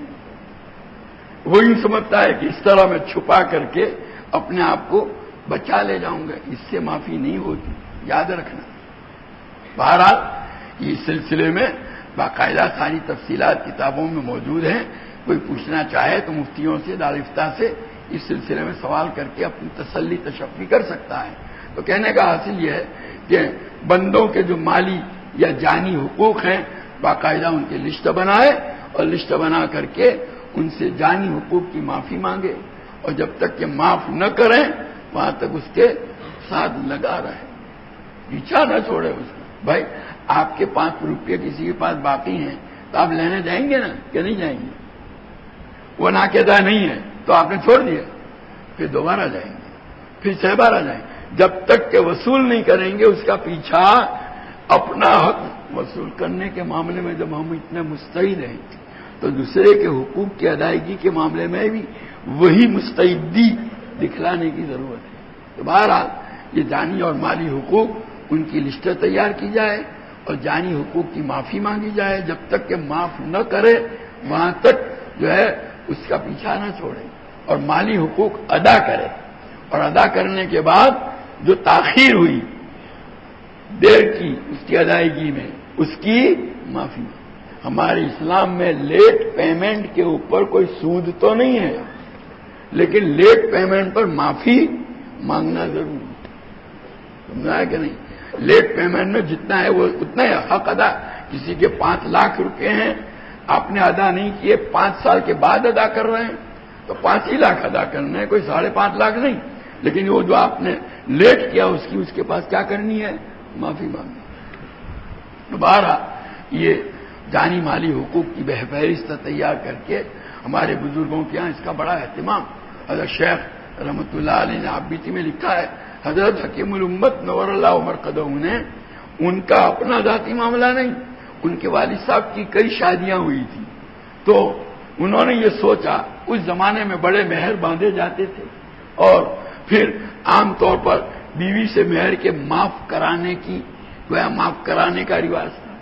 وہی سمجھتا ہے کہ اس طرح میں چھپا کر کے اپنے آپ کو بچا لے جاؤں گا، اس سے معافی نہیں ہوتی، یاد رکھنا. بہرحال اس سلسلے میں باقاعدہ ساری تفصیلات کتابوں میں موجود ہیں. کوئی پوچھنا چاہے تو مفتیوں سے دارالفتہ سے اس سلسلے میں سوال کر کے اپنی تسلی تشفی کر سکتا ہے. تو کہنے کا حاصل یہ ہے کہ بندوں کے جو مالی یا جانی حقوق ہیں باقاعدہ ان کی لسٹ بنائے، اور لسٹ بنا کر کے ان سے جانی حقوق کی معافی مانگے، اور جب تک کہ معاف نہ کریں وہاں تک اس کے ساتھ لگا رہے، پیچھا نہ چھوڑے اس کو. بھائی آپ کے 5 روپے کسی کے پاس باقی ہیں تو آپ لینے جائیں گے نا کہ نہیں جائیں گے؟ وہ نہ کہتا نہیں ہے تو آپ نے چھوڑ دیا، پھر دوبارہ جائیں گے، پھر 6 بار جائیں گے، جب تک کہ وصول نہیں کریں گے اس کا پیچھا. اپنا حق وصول کرنے کے معاملے میں جب ہم اتنے مستعد ہیں تو دوسرے کے حقوق کی ادائیگی کے معاملے میں بھی وہی مستعدی دکھلانے کی ضرورت ہے. تو بہرحال یہ جانی اور مالی حقوق ان کی لسٹ تیار کی جائے اور جانی حقوق کی معافی مانگی جائے. جب تک کہ معاف نہ کرے وہاں تک جو ہے اس کا پیچھا نہ چھوڑے، اور مالی حقوق ادا کرے، اور ادا کرنے کے بعد جو تاخیر ہوئی دیر کی اس کی ادائیگی میں اس کی معافی. ہمارے اسلام میں لیٹ پیمنٹ کے اوپر کوئی سود تو نہیں ہے، لیکن لیٹ پیمنٹ پر معافی مانگنا ضروری ہے. سمجھا ہے کہ نہیں؟ لیٹ پیمنٹ میں جتنا ہے وہ اتنا ہے حق ادا. کسی کے 5 لاکھ روپے ہیں، آپ نے ادا نہیں کیے، 5 سال کے بعد ادا کر رہے ہیں تو 5 ہی لاکھ ادا کرنا ہے، کوئی 5.5 لاکھ نہیں. لیکن وہ جو آپ نے لیٹ کیا اس کے پاس کیا کرنی ہے؟ معافی مانگنی. دوبارہ یہ جانی مالی حقوق کی بہفہرست تیار کر کے ہمارے بزرگوں کے یہاں اس کا بڑا اہتمام. حضرت شیخ رحمۃ اللہ علیہ نے آبیتی میں لکھا ہے، حضرت حکیم الامت نور اللہ عمر قدم نے، ان کا اپنا ذاتی معاملہ نہیں، ان کے والد صاحب کی کئی شادیاں ہوئی تھی، تو انہوں نے یہ سوچا، اس زمانے میں بڑے مہر باندھے جاتے تھے اور پھر عام طور پر بیوی سے مہر کے معاف کرانے کی گویا معاف کرانے کا رواج تھا،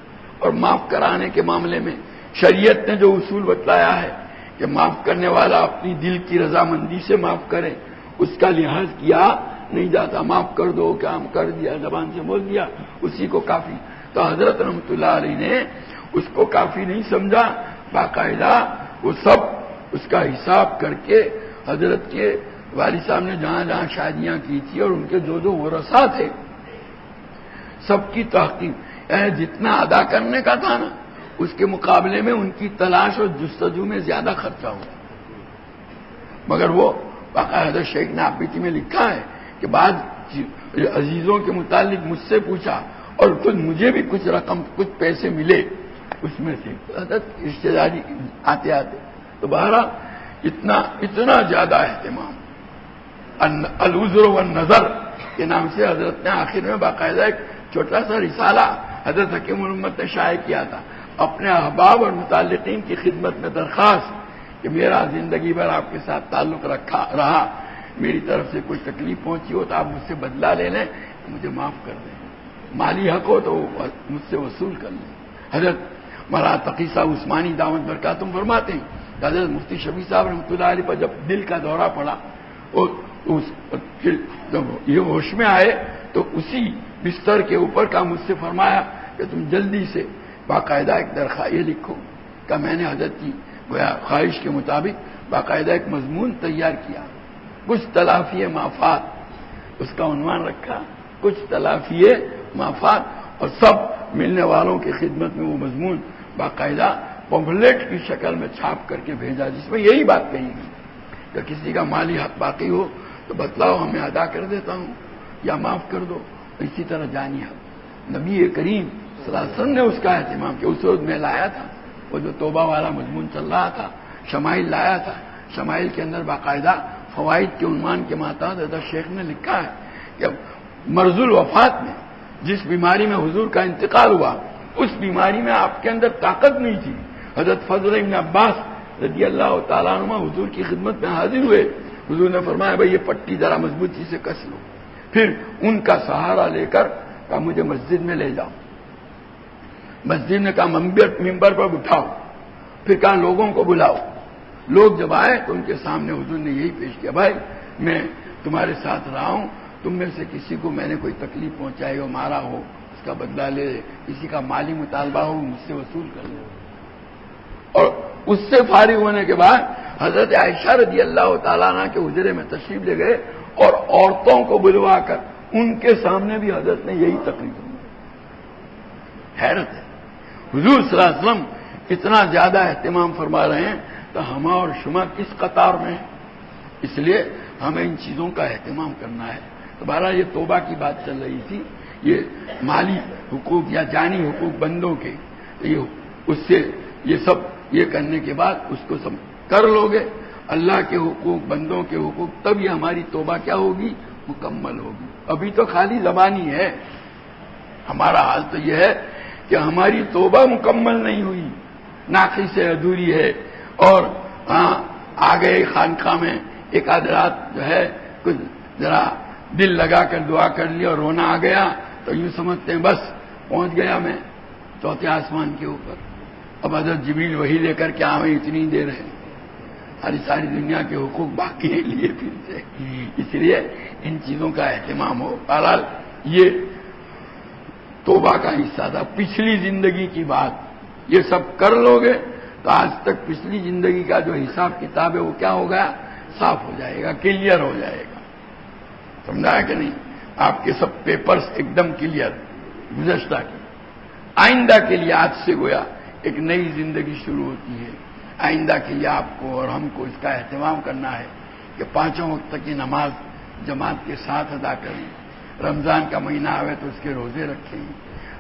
اور معاف کرانے کے معاملے میں شریعت نے جو اصول بتلایا ہے کہ معاف کرنے والا اپنی دل کی رضامندی سے معاف کرے، اس کا لحاظ کیا نہیں جاتا، معاف کر دو، کام کر دیا، زبان سے بول دیا، اسی کو کافی۔ تو حضرت رحمۃ اللہ علیہ نے اس کو کافی نہیں سمجھا، باقاعدہ وہ سب اس کا حساب کر کے حضرت کے والد صاحب نے جہاں جہاں شادیاں کی تھی اور ان کے جو ورثاء تھے سب کی تحقیق، جتنا ادا کرنے کا تھا نا اس کے مقابلے میں ان کی تلاش اور جستجو میں زیادہ خرچہ ہوا، مگر وہ باقاعدہ شیخ نے آبیتی میں لکھا ہے کہ بعض عزیزوں کے متعلق مجھ سے پوچھا اور خود مجھے بھی کچھ رقم کچھ پیسے ملے اس میں سے، حضرت رشتے داری آتے آتے، تو بہرحال اتنا زیادہ اہتمام العذر والنظر کے نام سے حضرت نے آخر میں باقاعدہ ایک چھوٹا سا رسالہ حضرت حکیم الامت نے شائع کیا تھا، اپنے احباب اور متعلقین کی خدمت میں درخواست کہ میرا زندگی بھر آپ کے ساتھ تعلق رہا، میری طرف سے کوئی تکلیف پہنچی ہو تو آپ مجھ سے بدلہ لے لیں، مجھے معاف کر دیں، مالی حق ہو تو مجھ سے وصول کر لیں۔ حضرت مولانا تقی صاحب عثمانی دعوت برکاتم فرماتے ہیں کہ حضرت مفتی شفیع صاحب رحمۃ اللہ علیہ پر جب دل کا دورہ پڑا اور جب یہ ہوش میں آئے تو اسی بستر کے اوپر کا مجھ سے فرمایا کہ تم جلدی سے باقاعدہ ایک درخواست یہ لکھو کہ میں نے حضرت کی گویا خواہش کے مطابق باقاعدہ ایک مضمون تیار کیا، کچھ تلافی مافات، اس کا عنوان رکھا کچھ تلافی مافات، اور سب ملنے والوں کی خدمت میں وہ مضمون باقاعدہ پمفلیٹ کی شکل میں چھاپ کر کے بھیجا، جس میں یہی بات کہی گئی کہ کسی کا مالی حق باقی ہو تو بتلاؤ، ہمیں ادا کر دیتا ہوں یا معاف کر دو، اسی طرح جانی حق۔ نبی کریم صلی اللہ علیہ وسلم نے اس کا اہتمام کیا، اس وقت میں لایا تھا وہ جو توبہ والا مضمون چل رہا تھا، شمائل لایا تھا، شمائل کے اندر باقاعدہ فوائد کے عنوان کے ماتحت حضرت شیخ نے لکھا ہے کہ مرض الوفات میں جس بیماری میں حضور کا انتقال ہوا اس بیماری میں آپ کے اندر طاقت نہیں تھی، حضرت فضل ابن عباس رضی اللہ تعالیٰ عنہ حضور کی خدمت میں حاضر ہوئے، حضور نے فرمایا بھائی یہ پٹی ذرا مضبوطی سے کس لو، پھر ان کا سہارا لے کر کہا مجھے مسجد میں لے جاؤ، مسجد نے کہا ممبر پر بٹھاؤ، پھر کہا لوگوں کو بلاؤ، لوگ جب آئے تو ان کے سامنے حضور نے یہی پیش کیا، بھائی میں تمہارے ساتھ رہا ہوں، تم میں سے کسی کو میں نے کوئی تکلیف پہنچائی ہو، مارا ہو، اس کا بدلہ لے، کسی کا مالی مطالبہ ہو مجھ سے وصول کر لو۔ اور اس سے فارغ ہونے کے بعد حضرت عائشہ رضی اللہ تعالیٰ عنہ کے حجرے میں تشریف لے گئے اور عورتوں کو بلوا کر ان کے سامنے بھی حضرت نے یہی تقریر کی۔ حیرت ہے، حضور صلی اللہ علیہ وسلم اتنا زیادہ اہتمام فرما رہے ہیں تو ہم اور شما کس قطار میں ہیں، اس لیے ہمیں ان چیزوں کا اہتمام کرنا ہے۔ تو بہرحال یہ توبہ کی بات چل رہی تھی، یہ مالی حقوق یا جانی حقوق بندوں کے، اس سے یہ سب یہ کرنے کے بعد اس کو سب کر لوگے، اللہ کے حقوق بندوں کے حقوق، تب یہ ہماری توبہ کیا ہوگی، مکمل ہوگی۔ ابھی تو خالی زبانی ہے، ہمارا حال تو یہ ہے کہ ہماری توبہ مکمل نہیں ہوئی، ناقص سے ادھوری ہے، اور آ گئے خانقاہ میں ایک آدھ رات جو ہے کچھ ذرا دل لگا کر دعا کر لی اور رونا آ گیا تو یوں سمجھتے ہیں بس پہنچ گیا میں چوتھے آسمان کے اوپر، اب حضرت جبریل وہی لے کر کے آویں اتنی دیر ہے، ساری دنیا کے حقوق باقی ہیں لیے پھر سے، اس لیے ان چیزوں کا اہتمام ہو۔ بہرحال یہ توبہ کا حصہ تھا، پچھلی زندگی کی بات یہ سب کر لوگے تو آج تک پچھلی زندگی کا جو حساب کتاب ہے وہ کیا ہو گیا، صاف ہو جائے گا، کلیئر ہو جائے گا، سمجھا کہ نہیں؟ آپ کے سب پیپرز ایک دم کلیئر گزشتہ کی، آئندہ کے لیے آج سے گویا ایک نئی زندگی شروع ہوتی ہے۔ آئندہ کے لیے آپ کو اور ہم کو اس کا اہتمام کرنا ہے کہ 5 وقت کی نماز جماعت کے ساتھ ادا کریں، رمضان کا مہینہ آئے تو اس کے روزے رکھیں،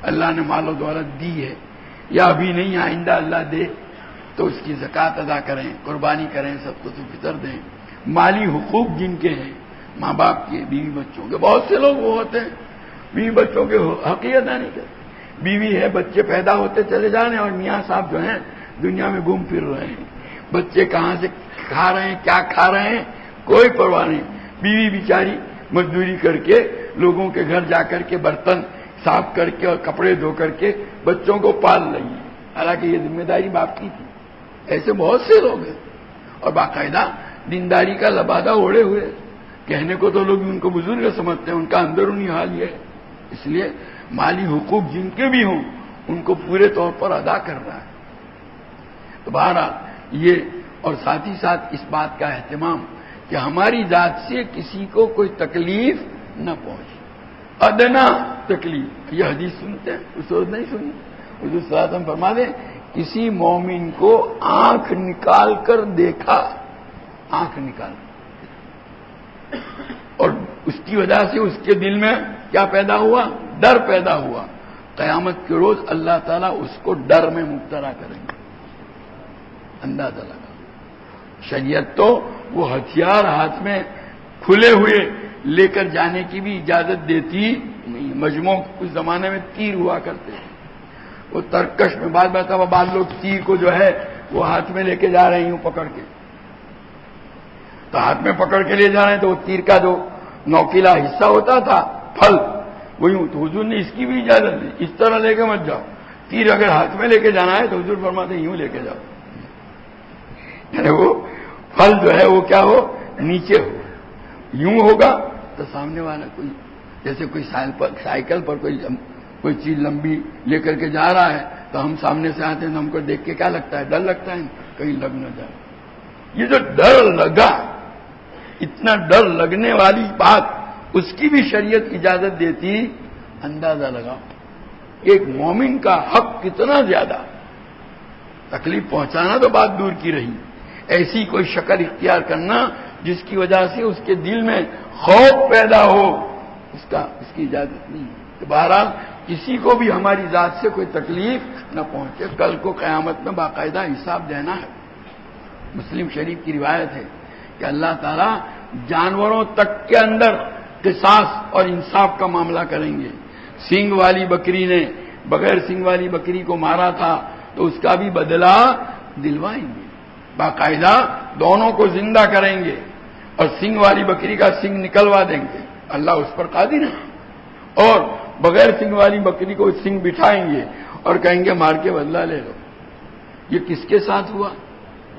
اللہ نے مال و دولت دی ہے یا ابھی نہیں آئندہ اللہ دے تو اس کی زکوٰۃ ادا کریں، قربانی کریں، صدقۃ الفطر دیں، مالی حقوق جن کے ہیں، ماں باپ کے، بیوی بچوں کے، بہت سے لوگ وہ ہوتے ہیں بیوی بچوں کے حق ہی ادا نہیں کرتے. بیوی ہے، بچے پیدا ہوتے چلے جا رہے ہیں، اور میاں صاحب جو ہیں دنیا میں گھوم پھر رہے ہیں. بچے کہاں سے کھا رہے ہیں، کیا کھا رہے ہیں، کوئی پرواہ نہیں. بیوی بیچاری مزدوری کر کے لوگوں کے گھر جا کر کے برتن صاف کر کے اور کپڑے دھو کر کے بچوں کو پال رہی ہے، حالانکہ یہ ذمہ داری باپ کی تھی. ایسے بہت سے لوگ ہیں، اور باقاعدہ دینداری کا لبادہ اوڑھے ہوئے. کہنے کو تو لوگ ان کو بزرگ سمجھتے ہیں، ان کا اندرونی حال یہ ہے. اس لیے مالی حقوق جن کے بھی ہوں ان کو پورے طور پر ادا کرنا ہے. تو بہرحال یہ، اور ساتھ ہی ساتھ اس بات کا اہتمام کہ ہماری ذات سے کسی کو کوئی تکلیف نہ پہنچے، ادنا تکلیف. یہ حدیث سنتے ہیں، اس وقت نہیں سنی. حضور صلی اللہ علیہ وسلم فرما دیں، کسی مومن کو آنکھ نکال کر دیکھا، آنکھ نکال، اور اس کی وجہ سے اس کے دل میں کیا پیدا ہوا؟ ڈر پیدا ہوا. قیامت کے روز اللہ تعالیٰ اس کو ڈر میں مبتلا کریں گے. اندازہ لگا. شریعت تو وہ ہتھیار ہاتھ میں کھلے ہوئے لے کر جانے کی بھی اجازت دیتی نہیں. مجموع اس زمانے میں تیر ہوا کرتے ہیں، وہ ترکش میں بعض لوگ تیر کو جو ہے وہ ہاتھ میں لے کے جا رہے ہیں یوں پکڑ کے، تو ہاتھ میں پکڑ کے لے جا رہے ہیں تو وہ تیر کا جو نوکیلا حصہ ہوتا تھا پھل، وہ یوں. تو حضور نے اس کی بھی اجازت دی، اس طرح لے کے مت جاؤ. تیر اگر ہاتھ میں لے کے جانا ہے تو حضور فرماتے ہیں یوں لے کے جاؤ، یعنی وہ پھل جو ہے وہ کیا ہو، نیچے ہو. یوں ہوگا تو سامنے والا کوئی، جیسے کوئی سائیکل پر کوئی چیز لمبی لے کر کے جا رہا ہے تو ہم سامنے سے آتے ہیں تو ہم کو دیکھ کے کیا لگتا ہے؟ ڈر لگتا ہے، کہیں لگ نہ جائے. یہ جو ڈر لگا، اتنا ڈر لگنے والی بات، اس کی بھی شریعت اجازت دیتی. اندازہ لگاؤ ایک مومن کا حق کتنا زیادہ. تکلیف پہنچانا تو بات دور کی رہی، ایسی کوئی شکل اختیار کرنا جس کی وجہ سے اس کے دل میں خوف پیدا ہو، اس کی اجازت نہیں. بہرحال کسی کو بھی ہماری ذات سے کوئی تکلیف نہ پہنچے. کل کو قیامت میں باقاعدہ حساب دینا ہے. مسلم شریف کی روایت ہے کہ اللہ تعالیٰ جانوروں تک کے اندر قصاص اور انصاف کا معاملہ کریں گے. سینگ والی بکری نے بغیر سینگ والی بکری کو مارا تھا تو اس کا بھی بدلہ دلوائیں گے. باقاعدہ دونوں کو زندہ کریں گے اور سینگ والی بکری کا سینگ نکلوا دیں گے. اللہ اس پر قادر ہے. اور بغیر سینگ والی بکری کو سینگ بٹھائیں گے اور کہیں گے مار کے بدلہ لے لو. یہ کس کے ساتھ ہوا؟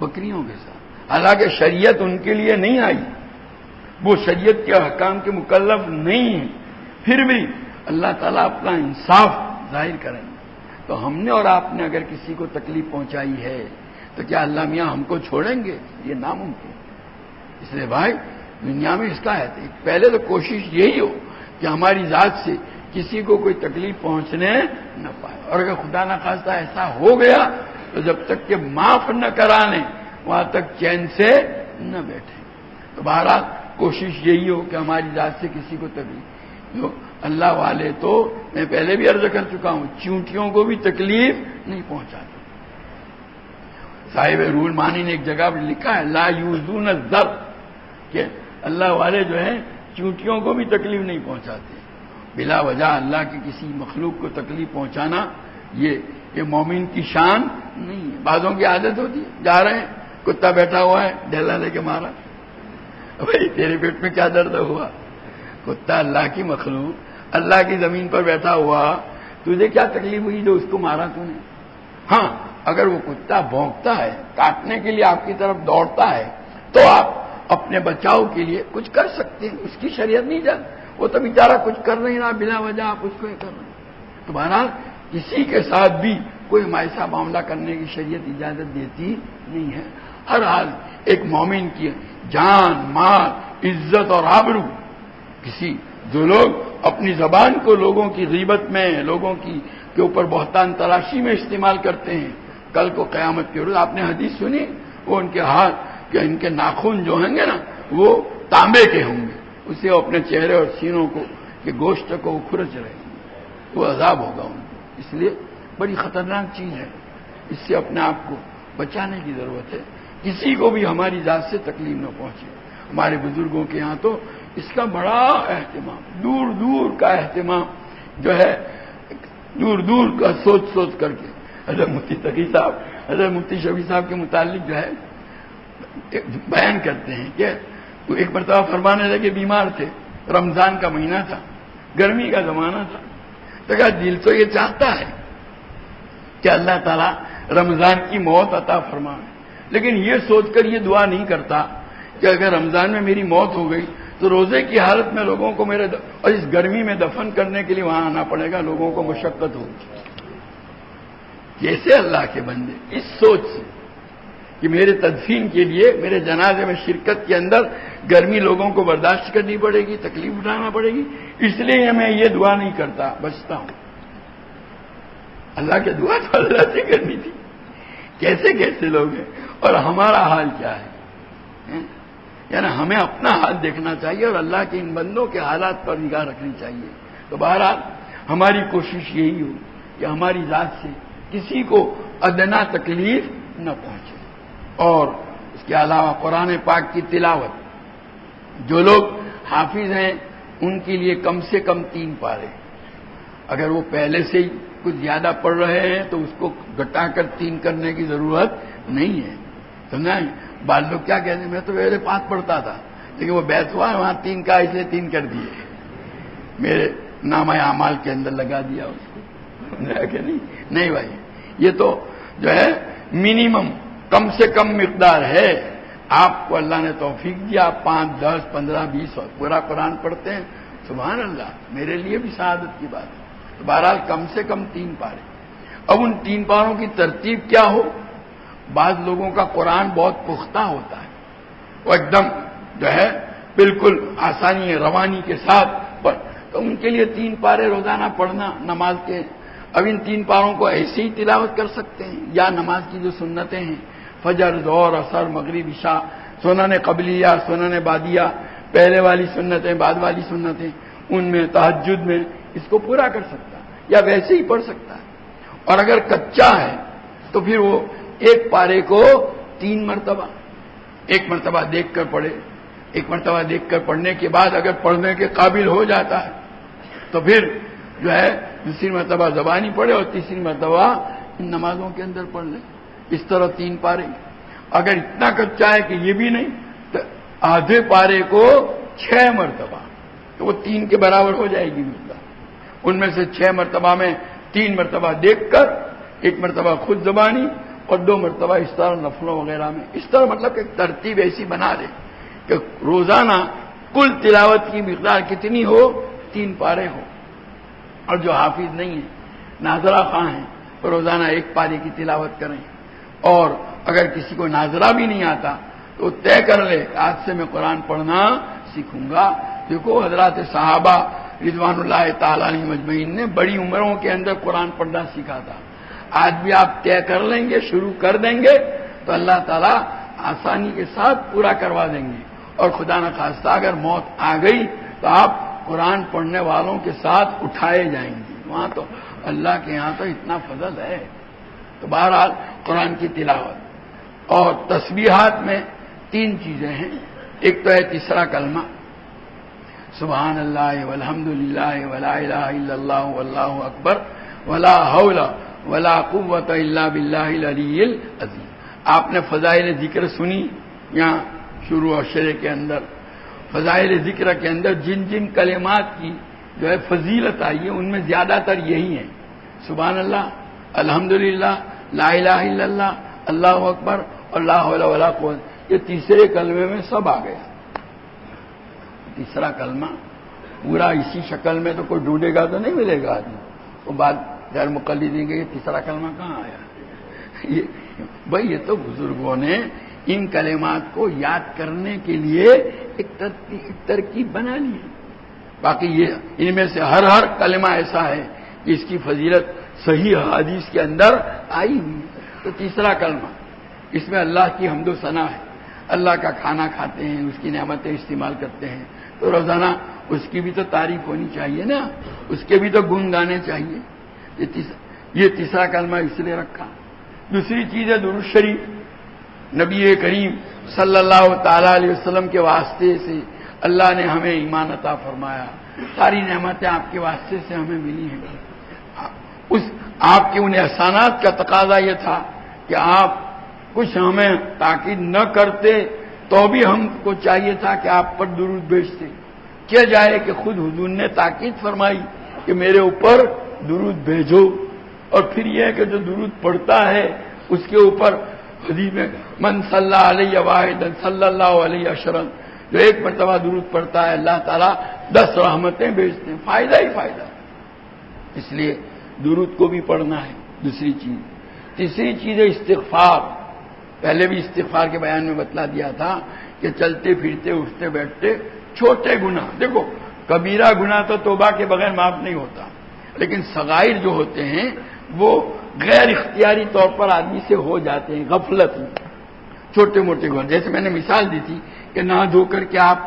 بکریوں کے ساتھ. حالانکہ شریعت ان کے لیے نہیں آئی، وہ شریعت کے احکام کے مکلف نہیں ہیں، پھر بھی اللہ تعالیٰ اپنا انصاف ظاہر کریں گے. تو ہم نے اور آپ نے اگر کسی کو تکلیف پہنچائی ہے تو کیا اللہ میاں ہم کو چھوڑیں گے؟ یہ ناممکن. اس لیے بھائی دنیا میں اس کا ہے پہلے تو کوشش یہی ہو کہ ہماری ذات سے کسی کو کوئی تکلیف پہنچنے نہ پائے. اور اگر خدا نخواستہ ایسا ہو گیا تو جب تک کہ معاف نہ کرانے وہاں تک چین سے نہ بیٹھے. تو بہرحال کوشش یہی ہو کہ ہماری ذات سے کسی کو تکلیف. جو اللہ والے تو میں پہلے بھی عرض کر چکا ہوں، چونٹیوں کو بھی تکلیف نہیں پہنچاتے. صاحب رول مانی نے ایک جگہ پر لکھا ہے لا یوزون الذر، کہ اللہ والے جو ہیں چونٹیوں کو بھی تکلیف نہیں پہنچاتے. بلا وجہ اللہ کی کسی مخلوق کو تکلیف پہنچانا یہ مومن کی شان نہیں ہے. بعضوں کی عادت ہوتی ہے، جا رہے ہیں کتا بیٹھا ہوا ہے ڈھیلا لے کے مارا. بھائی تیرے پیٹ میں کیا درد ہوا؟ کتا اللہ کی مخلوق، اللہ کی زمین پر بیٹھا ہوا، تجھے کیا تکلیف ہوئی جو اس کو مارا تو نے؟ ہاں اگر وہ کتا بھونکتا ہے، کاٹنے کے لیے آپ کی طرف دوڑتا ہے تو آپ اپنے بچاؤ کے لیے کچھ کر سکتے ہیں. اس کی شریعت نہیں جانتی، وہ تو بیچارہ کچھ کر نہیں رہا، بلا وجہ آپ اس کو یہ کر رہے ہیں. تو بہرحال کسی کے ساتھ بھی کوئی ایسا معاملہ کرنے کی شریعت اجازت دیتی نہیں ہے. ہر حال ایک مومن کی جان، مال، عزت اور آبرو، جو لوگ اپنی زبان کو لوگوں کی غیبت میں، لوگوں کے اوپر بہتان تراشی میں استعمال کرتے ہیں، کل کو قیامت کے روز آپ نے حدیث سنی، وہ ان کے ہاتھ کہ ان کے ناخن جو ہوں گے نا وہ تانبے کے ہوں گے، اسے وہ اپنے چہرے اور سینوں کو کہ گوشت کو وہ کھرچ رہے ہیں، وہ عذاب ہوگا ان کو. اس لیے بڑی خطرناک چیز ہے، اس سے اپنے آپ کو بچانے کی ضرورت ہے. کسی کو بھی ہماری ذات سے تکلیف نہ پہنچے. ہمارے بزرگوں کے یہاں تو اس کا بڑا اہتمام، دور دور کا اہتمام جو ہے، دور دور کا سوچ سوچ کر کے حضرت مفتی تقی صاحب، حضرت مفتی شفیع صاحب کے متعلق جو ہے بیان کرتے ہیں کہ وہ ایک مرتبہ فرمانے لگے بیمار تھے، رمضان کا مہینہ تھا، گرمی کا زمانہ تھا، تو کہا دل تو یہ چاہتا ہے کہ اللہ تعالیٰ رمضان کی موت عطا فرمائے، لیکن یہ سوچ کر یہ دعا نہیں کرتا کہ اگر رمضان میں میری موت ہو گئی تو روزے کی حالت میں لوگوں کو میرے اور اس گرمی میں دفن کرنے کے لیے وہاں آنا پڑے گا، لوگوں کو مشقت ہوگی۔ کیسے اللہ کے بندے اس سوچ سے کہ میرے تدفین کے لیے میرے جنازے میں شرکت کے اندر گرمی لوگوں کو برداشت کرنی پڑے گی، تکلیف اٹھانا پڑے گی، اس لیے میں یہ دعا نہیں کرتا، بچتا ہوں۔ اللہ کی دعا تو اللہ سے کرنی تھی، کیسے کیسے لوگ ہیں، اور ہمارا حال کیا ہے؟ یعنی ہمیں اپنا حال دیکھنا چاہیے اور اللہ کے ان بندوں کے حالات پر نگاہ رکھنی چاہیے۔ تو بہرحال ہماری کوشش یہی ہو کہ ہماری ذات سے کسی کو ادنا تکلیف نہ پہنچے، اور اس کے علاوہ قرآن پاک کی تلاوت، جو لوگ حافظ ہیں ان کے لیے کم سے کم 3 پارے، اگر وہ پہلے سے ہی کچھ زیادہ پڑھ رہے ہیں تو اس کو گھٹا کر 3 کرنے کی ضرورت نہیں ہے، سمجھا؟ بعض لوگ کیا کہتے ہیں میں تو پہلے 5 پڑھتا تھا لیکن وہ بیت ہوا وہاں 3 کا اس لیے 3 کر دیے، میرے نامہ اعمال کے اندر لگا دیا اس کو، کہ نہیں بھائی، یہ تو جو ہے منیمم کم سے کم مقدار ہے۔ آپ کو اللہ نے توفیق دیا، آپ 5 10 15 20 اور پورا قرآن پڑھتے ہیں، سبحان اللہ، میرے لیے بھی سعادت کی بات ہے۔ تو بہرحال کم سے کم 3 پارے۔ اب ان 3 پاروں کی ترتیب کیا ہو؟ بعض لوگوں کا قرآن بہت پختہ ہوتا ہے، وہ ایک دم جو ہے بالکل آسانی روانی کے ساتھ تو ان کے لیے 3 پارے روزانہ پڑھنا نماز کے۔ اب ان 3 پاروں کو ایسے ہی تلاوت کر سکتے ہیں، یا نماز کی جو سنتیں ہیں فجر، ظہر، عصر، مغرب، عشاء، سنن قبلیہ، سنن بعدیہ، پہلے والی سنتیں، بعد والی سنتیں، ان میں تہجد میں اس کو پورا کر سکتا ہے، یا ویسے ہی پڑھ سکتا ہے۔ اور اگر کچا ہے تو پھر وہ 1 پارے کو 3 مرتبہ، 1 مرتبہ دیکھ کر پڑھے، 1 مرتبہ دیکھ کر پڑھنے کے بعد اگر پڑھنے کے قابل ہو جاتا ہے تو پھر جو ہے دوسری مرتبہ زبانی پڑھے اور تیسری مرتبہ ان نمازوں کے اندر پڑھ لے، اس طرح 3 پارے۔ اگر اتنا کچا ہے کہ یہ بھی نہیں تو آدھے پارے کو 6 مرتبہ، تو وہ 3 کے برابر ہو جائے گی مقدار۔ ان میں سے 6 مرتبہ میں 3 مرتبہ دیکھ کر، 1 مرتبہ خود زبانی اور 2 مرتبہ اس طرح نفلوں وغیرہ میں، اس طرح مطلب کہ ترتیب ایسی بنا دے کہ روزانہ کل تلاوت کی مقدار کتنی ہو؟ 3 پارے ہو۔ اور جو حافظ نہیں ہے، ناظرہ خواہ ہیں، تو روزانہ 1 پارے کی تلاوت کریں، اور اگر کسی کو ناظرہ بھی نہیں آتا تو طے کر لے آج سے میں قرآن پڑھنا سیکھوں گا۔ دیکھو حضرات صحابہ رضوان اللہ تعالی علیہم اجمعین نے بڑی عمروں کے اندر قرآن پڑھنا سیکھا تھا۔ آج بھی آپ طے کر لیں گے، شروع کر دیں گے تو اللہ تعالیٰ آسانی کے ساتھ پورا کروا دیں گے، اور خدا نہ خواستہ اگر موت آ گئی تو آپ قرآن پڑھنے والوں کے ساتھ اٹھائے جائیں گے وہاں۔ تو اللہ کے یہاں تو اتنا فضل ہے۔ تو بہرحال قرآن کی تلاوت اور تسبیحات میں 3 چیزیں ہیں، ایک تو ہے تیسرا کلمہ سبحان اللہ والحمد للہ ولا الہ الا اللہ واللہ اکبر ولا حول ولا قوت الا باللہ العلی العظیم۔ آپ نے فضائل ذکر سنی، یہاں شروع اور شرح کے اندر فضائل ذکر کے اندر جن جن کلمات کی جو ہے فضیلت آئی ہے ان میں زیادہ تر یہی ہیں، سبحان اللہ، الحمدللہ، لا الہ الا اللہ، اللہ اکبر اور لا حول ولا قوت، یہ تیسرے کلمے میں سب آ گیا۔ تیسرا کلمہ پورا اسی شکل میں تو کوئی ڈھونڈے گا تو نہیں ملے گا آدمی، وہ بات غیر مقلدین کہ یہ تیسرا کلمہ کہاں آیا؟ بھائی یہ تو بزرگوں نے ان کلمات کو یاد کرنے کے لیے ایک ترکیب بنا لی ہے، باقی یہ ان میں سے ہر کلمہ ایسا ہے کہ اس کی فضیلت صحیح حدیث کے اندر آئی ہوئی ہے۔ تو تیسرا کلمہ، اس میں اللہ کی حمد و ثنا ہے، اللہ کا کھانا کھاتے ہیں، اس کی نعمتیں استعمال کرتے ہیں تو روزانہ اس کی بھی تو تعریف ہونی چاہیے نا، اس کے بھی تو گن گانے چاہیے۔ یہ تیسرا کلمہ اس لیے رکھا۔ دوسری چیز ہے درود شریف، نبی کریم صلی اللہ تعالی علیہ وسلم کے واسطے سے اللہ نے ہمیں ایمان عطا فرمایا، ساری نعمتیں آپ کے واسطے سے ہمیں ملی ہیں۔ آپ کے ان احسانات کا تقاضا یہ تھا کہ آپ کچھ ہمیں تاکید نہ کرتے تو بھی ہم کو چاہیے تھا کہ آپ پر درود بھیجتے۔ کیا جائے کہ خود حضور نے تاکید فرمائی کہ میرے اوپر درود بھیجو، اور پھر یہ کہ جو درود پڑھتا ہے اس کے اوپر حدیث میں من صلی علیہ واحدا صلی اللہ علیہ عشرا، جو ایک مرتبہ درود پڑھتا ہے اللہ تعالیٰ 10 رحمتیں بھیجتے ہیں۔ فائدہ ہی فائدہ، اس لیے درود کو بھی پڑھنا ہے۔ دوسری چیز، تیسری چیز ہے استغفار۔ پہلے بھی استغفار کے بیان میں بتلا دیا تھا کہ چلتے پھرتے اٹھتے بیٹھتے چھوٹے گناہ، دیکھو کبیرہ گناہ تو توبہ کے بغیر معاف نہیں ہوتا، لیکن صغائر جو ہوتے ہیں وہ غیر اختیاری طور پر آدمی سے ہو جاتے ہیں غفلت میں، چھوٹے موٹے گناہ۔ جیسے میں نے مثال دی تھی کہ نہا دھو کر کے آپ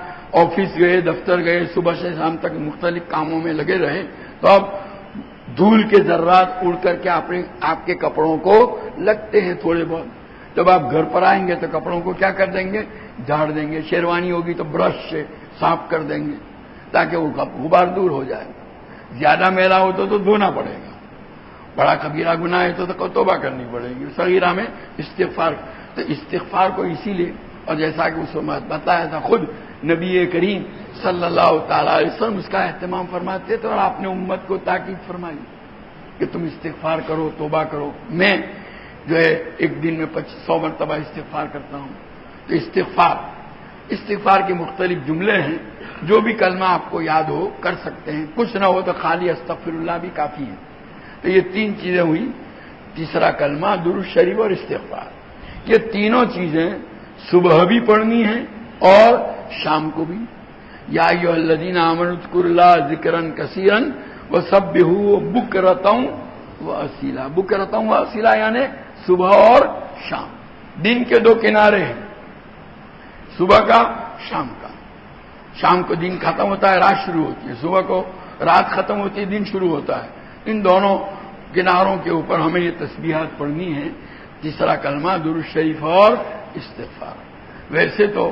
آفس گئے، دفتر گئے، صبح سے شام تک مختلف کاموں میں لگے رہے، تو اب دھول کے ذرات اڑ کر کے آپ کے کپڑوں کو لگتے ہیں تھوڑے بہت۔ جب آپ گھر پر آئیں گے تو کپڑوں کو کیا کر دیں گے؟ جھاڑ دیں گے۔ شیروانی ہوگی تو برش سے صاف کر دیں گے تاکہ وہ غبار دور ہو جائے۔ زیادہ میلا ہو تو دھونا پڑے گا، بڑا کبیرہ گناہ ہے تو توبہ کرنی پڑے گی۔ صغیرہ میں استغفار، تو استغفار کو اسی لیے، اور جیسا کہ اس وقت بتایا تھا خود نبی کریم صلی اللہ تعالی علیہ وسلم اس کا اہتمام فرماتے تھے، اور آپ نے امت کو تاکید فرمائی کہ تم استغفار کرو، توبہ کرو۔ میں جو ہے ایک دن میں 100 مرتبہ استغفار کرتا ہوں۔ تو استغفار کے مختلف جملے ہیں، جو بھی کلمہ آپ کو یاد ہو کر سکتے ہیں، کچھ نہ ہو تو خالی استغفر اللہ بھی کافی ہے۔ تو یہ 3 چیزیں ہوئی، تیسرا کلمہ، درود شریف اور استغفار۔ یہ تینوں چیزیں صبح بھی پڑھنی ہیں اور شام کو بھی۔ یا ایھا الذین آمنوا اذکروا اللہ ذکرا کثیرا وسبحوہ بکرۃ واصیلا۔ بکرۃ واصیلا یعنی صبح اور شام، دن کے 2 کنارے ہیں، صبح کا، شام کا۔ شام کو دن ختم ہوتا ہے، رات شروع ہوتی ہے، صبح کو رات ختم ہوتی ہے، دن شروع ہوتا ہے۔ ان دونوں کناروں کے اوپر ہمیں یہ تسبیحات پڑھنی ہے۔ تیسرا کلمہ درود شریف اور استغفار۔ ویسے تو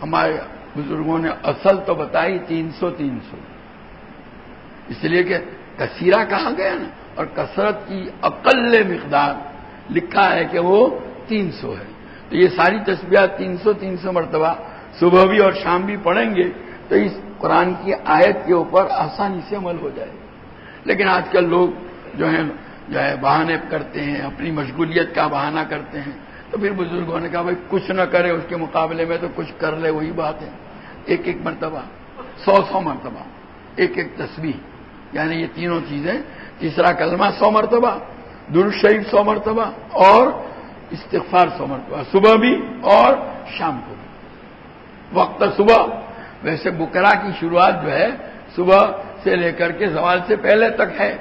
ہمارے بزرگوں نے اصل تو بتائی 300 اس لیے کہ کثیرہ کہا گیا نا، اور کثرت کی اقل مقدار لکھا ہے کہ وہ 300 ہے۔ تو یہ ساری تسبیحات 300 مرتبہ صبح بھی اور شام بھی پڑھیں گے تو اس قرآن کی آیت کے اوپر آسانی سے عمل ہو جائے گا۔ لیکن آج کل لوگ جو ہے بہانے کرتے ہیں، اپنی مشغولیت کا بہانہ کرتے ہیں، تو پھر بزرگوں نے کہا بھائی کچھ نہ کرے اس کے مقابلے میں تو کچھ کر لے، وہی بات ہے۔ 1 مرتبہ، 100 مرتبہ، 1 تسبیح، یعنی یہ تینوں چیزیں، تیسرا کلمہ 100 مرتبہ، درود شریف 100 مرتبہ اور استغفار 100 مرتبہ، صبح بھی اور شام کو بھی۔ وقت صبح، ویسے بکرا کی شروعات جو ہے صبح سے لے کر کے زوال سے پہلے تک ہے،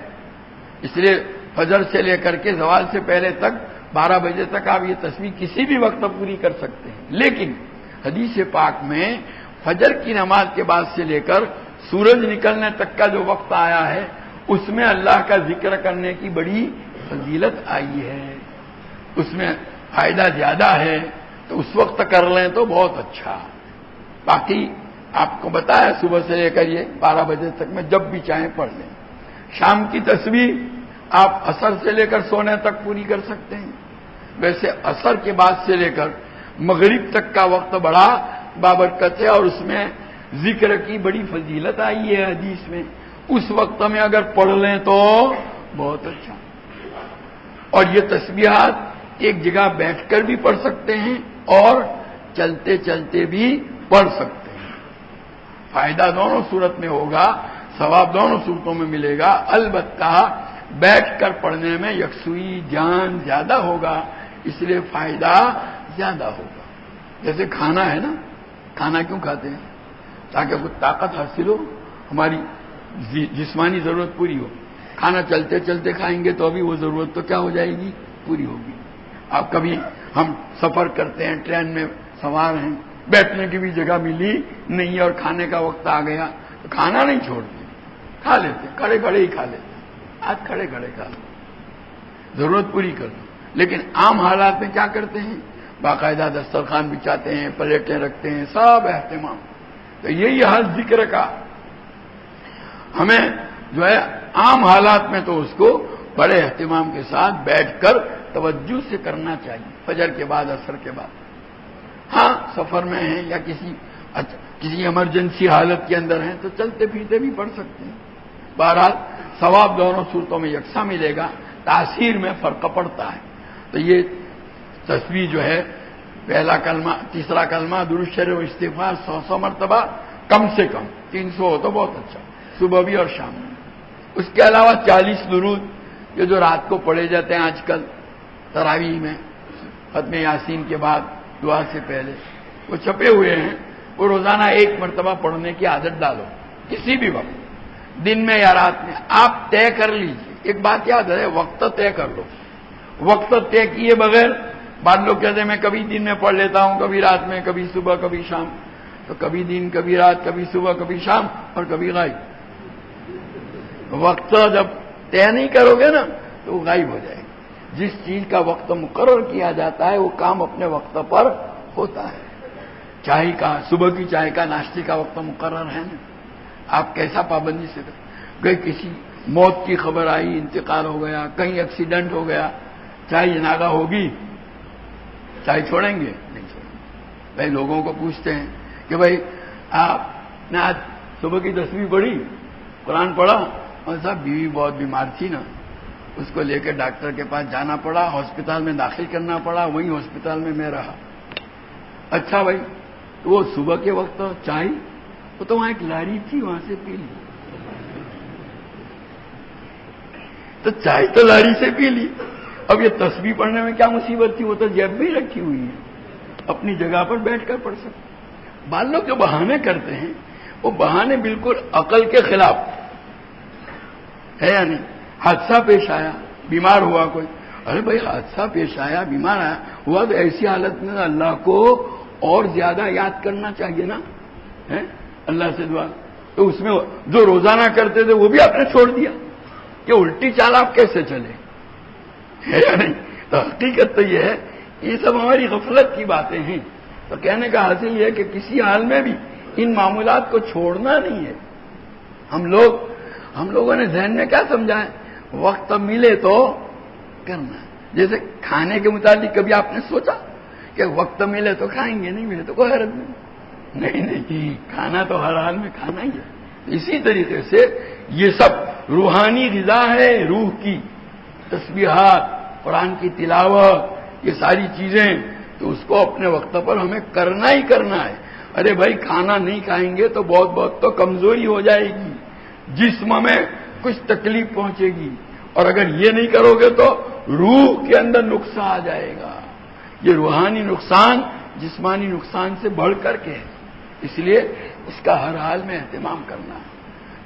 اس لیے فجر سے لے کر کے زوال سے پہلے تک 12 بجے تک آپ یہ تسبیح کسی بھی وقت پوری کر سکتے ہیں۔ لیکن حدیث پاک میں فجر کی نماز کے بعد سے لے کر سورج نکلنے تک کا جو وقت آیا ہے اس میں اللہ کا ذکر کرنے کی بڑی فضیلت آئی ہے، اس میں فائدہ زیادہ ہے، تو اس وقت کر لیں تو بہت اچھا۔ باقی آپ کو بتایا صبح سے لے کر یہ 12 بجے تک میں جب بھی چاہیں پڑھ لیں۔ شام کی تسبیح آپ عصر سے لے کر سونے تک پوری کر سکتے ہیں۔ ویسے عصر کے بعد سے لے کر مغرب تک کا وقت بڑا بابرکت ہے، اور اس میں ذکر کی بڑی فضیلت آئی ہے حدیث میں، اس وقت میں اگر پڑھ لیں تو بہت اچھا۔ اور یہ تسبیحات ایک جگہ بیٹھ کر بھی پڑھ سکتے ہیں اور چلتے چلتے بھی پڑھ سکتے ہیں، فائدہ دونوں صورت میں ہوگا، ثواب دونوں صورتوں میں ملے گا۔ البتہ بیٹھ کر پڑھنے میں یکسوئی جان زیادہ ہوگا، اس لیے فائدہ زیادہ ہوگا۔ جیسے کھانا ہے نا، کھانا کیوں کھاتے ہیں؟ تاکہ کچھ طاقت حاصل ہو، ہماری جسمانی ضرورت پوری ہو۔ کھانا چلتے چلتے کھائیں گے تو ابھی وہ ضرورت تو کیا ہو جائے گی؟ پوری ہوگی۔ آپ کبھی ہم سفر کرتے ہیں، ٹرین میں سوار ہیں، بیٹھنے کی بھی جگہ ملی نہیں اور کھانے کا وقت آ گیا تو کھانا نہیں چھوڑتے، کھا لیتے، کھڑے کھڑے ہی کھا لیتے۔ آج کھڑے کھڑے کھا لو، ضرورت پوری کر دو۔ لیکن عام حالات میں کیا کرتے ہیں؟ باقاعدہ دسترخوان بچھاتے ہیں، پلیٹیں رکھتے ہیں، سب اہتمام. تو یہی حال ذکر کا. ہمیں جو ہے عام حالات میں تو اس کو بڑے اہتمام کے ساتھ بیٹھ کر توجہ سے کرنا چاہیے، فجر کے بعد، عصر کے بعد. ہاں سفر میں ہیں یا کسی ایمرجنسی حالت کے اندر ہیں تو چلتے پھرتے بھی پڑھ سکتے ہیں. بہرحال ثواب دونوں صورتوں میں یکساں ملے گا، تاثیر میں فرق پڑتا ہے. تو یہ تسبیح جو ہے پہلا کلمہ، تیسرا کلمہ، درود شریف و استغفار 100 مرتبہ کم سے کم، 300 ہو تو بہت اچھا، صبح بھی اور شام میں. اس کے علاوہ 40 درود یہ جو رات کو پڑھے جاتے ہیں آج کل تراویح میں ختم یاسین کے بعد دعا سے پہلے، وہ چھپے ہوئے ہیں. وہ روزانہ 1 مرتبہ پڑھنے کی عادت ڈالو، کسی بھی وقت، دن میں یا رات میں. آپ طے کر لیجیے. ایک بات یاد ہے، وقت طے کر لو. وقت طے کیے بغیر بعض لوگ کہتے ہیں میں کبھی دن میں پڑھ لیتا ہوں، کبھی رات میں، کبھی صبح، کبھی شام. تو کبھی دن، کبھی رات، کبھی صبح، کبھی شام اور کبھی غائب. وقت جب طے نہیں کرو گے نا تو وہ غائب ہو جائے گا. جس چیز کا وقت مقرر کیا جاتا ہے وہ کام اپنے وقت پر ہوتا ہے. چائے کا، صبح کی چائے کا، ناشتے کا وقت مقرر ہے نا. آپ کیسا پابندی سے گئے، کسی موت کی خبر آئی، انتقال ہو گیا، کہیں ایکسیڈنٹ ہو گیا، چائے جنازہ ہوگی، چائے چھوڑیں گے؟ نہیں چھوڑیں گے. بھائی لوگوں کو پوچھتے ہیں کہ بھائی آپ نے آج صبح کی 10ویں پڑھی، قرآن پڑھا؟ اور صاحب بیوی بہت بیمار تھی نا، اس کو لے کے ڈاکٹر کے پاس جانا پڑا، ہاسپٹل میں داخل کرنا پڑا، وہیں ہاسپٹل میں رہا. اچھا بھائی، تو وہ صبح کے وقت چائے، وہ تو وہاں ایک لاری تھی، وہاں سے پی لی. تو چائے تو لاری سے پی لی. اب یہ تسبیح پڑھنے میں کیا مصیبت تھی؟ وہ تو جیب میں ہی رکھی ہوئی ہے، اپنی جگہ پر بیٹھ کر پڑھ سکتے. بعض لوگ جو بہانے کرتے ہیں وہ بہانے بالکل عقل کے خلاف ہے یا نہیں. حادثہ پیش آیا، بیمار ہوا کوئی، ارے بھائی حادثہ پیش آیا، بیمار آیا ہوا تو ایسی حالت میں اللہ کو اور زیادہ یاد کرنا چاہیے نا، اللہ سے دعا. تو اس میں جو روزانہ کرتے تھے وہ بھی آپ نے چھوڑ دیا کہ الٹی چال آپ کیسے چلے، ہے یا نہیں. تو حقیقت تو یہ ہے، یہ سب ہماری غفلت کی باتیں ہیں. تو کہنے کا حاصل یہ ہے کہ کسی حال میں بھی ان معمولات کو چھوڑنا نہیں ہے. ہم لوگوں نے ذہن میں کیا سمجھا ہے، وقت ملے تو کرنا. جیسے کھانے کے متعلق کبھی آپ نے سوچا کہ وقت ملے تو کھائیں گے، نہیں ملے تو کوئی حرج نہیں، کھانا تو ہر حال میں کھانا ہی ہے. اسی طریقے سے یہ سب روحانی غذا ہے، روح کی تسبیحات، قرآن کی تلاوت، یہ ساری چیزیں تو اس کو اپنے وقت پر ہمیں کرنا ہی کرنا ہے. ارے بھائی کھانا نہیں کھائیں گے تو بہت تو کمزوری ہو جائے گی، جسم میں کچھ تکلیف پہنچے گی، اور اگر یہ نہیں کرو گے تو روح کے اندر نقصان آ جائے گا. یہ روحانی نقصان جسمانی نقصان سے بڑھ کر کے ہے. اس لیے اس کا ہر حال میں اہتمام کرنا ہے.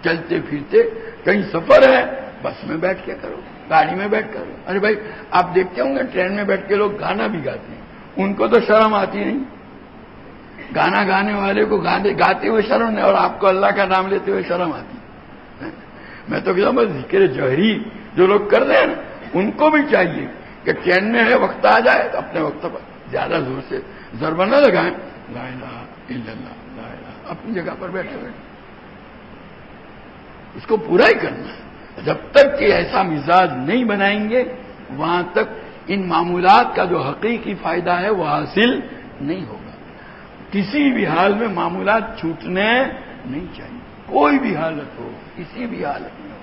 چلتے پھرتے کہیں سفر ہے، بس میں بیٹھ کے کرو، گاڑی میں بیٹھ کر. ارے بھائی آپ دیکھتے ہوں گے ٹرین میں بیٹھ کے لوگ گانا بھی گاتے ہیں، ان کو تو شرم آتی نہیں. گانا گانے والے کو گاتے ہوئے شرم نہیں، اور آپ کو اللہ کا نام لیتے ہوئے شرم آتی. میں تو کہتا ہوں ذکر جہری جو لوگ کر رہے ہیں نا، ان کو بھی چاہیے کہ ٹرین میں ہے، وقت آ جائے تو اپنے وقت پر زیادہ زور سے ضربہ نہ لگائیں، لا الہ الا اللہ، لا الہ، اپنی جگہ پر بیٹھے اس کو پورا ہی کرنا ہے. جب تک کہ ایسا مزاج نہیں بنائیں گے وہاں تک ان معمولات کا جو حقیقی فائدہ ہے وہ حاصل نہیں ہوگا. کسی بھی حال میں معمولات چھوٹنے نہیں چاہیے، کوئی بھی حالت ہو، کسی بھی حالت میں ہو.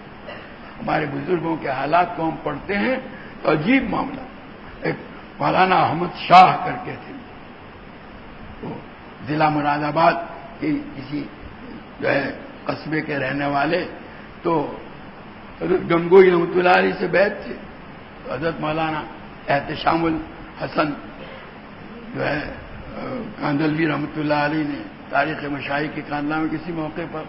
ہمارے بزرگوں کے حالات کو ہم پڑھتے ہیں تو عجیب معاملہ. ایک مولانا احمد شاہ کر کے تھے، تو ضلع مراد آباد کے کسی جو ہے قصبے کے رہنے والے، تو حضرت گنگوئی رحمۃ اللہ علیہ سے بیعت تھے. تو حضرت مولانا احتشام الحسن جو ہے کاندلوی رحمۃ اللہ علیہ نے تاریخ مشاہی کے خاندان میں کسی موقع پر،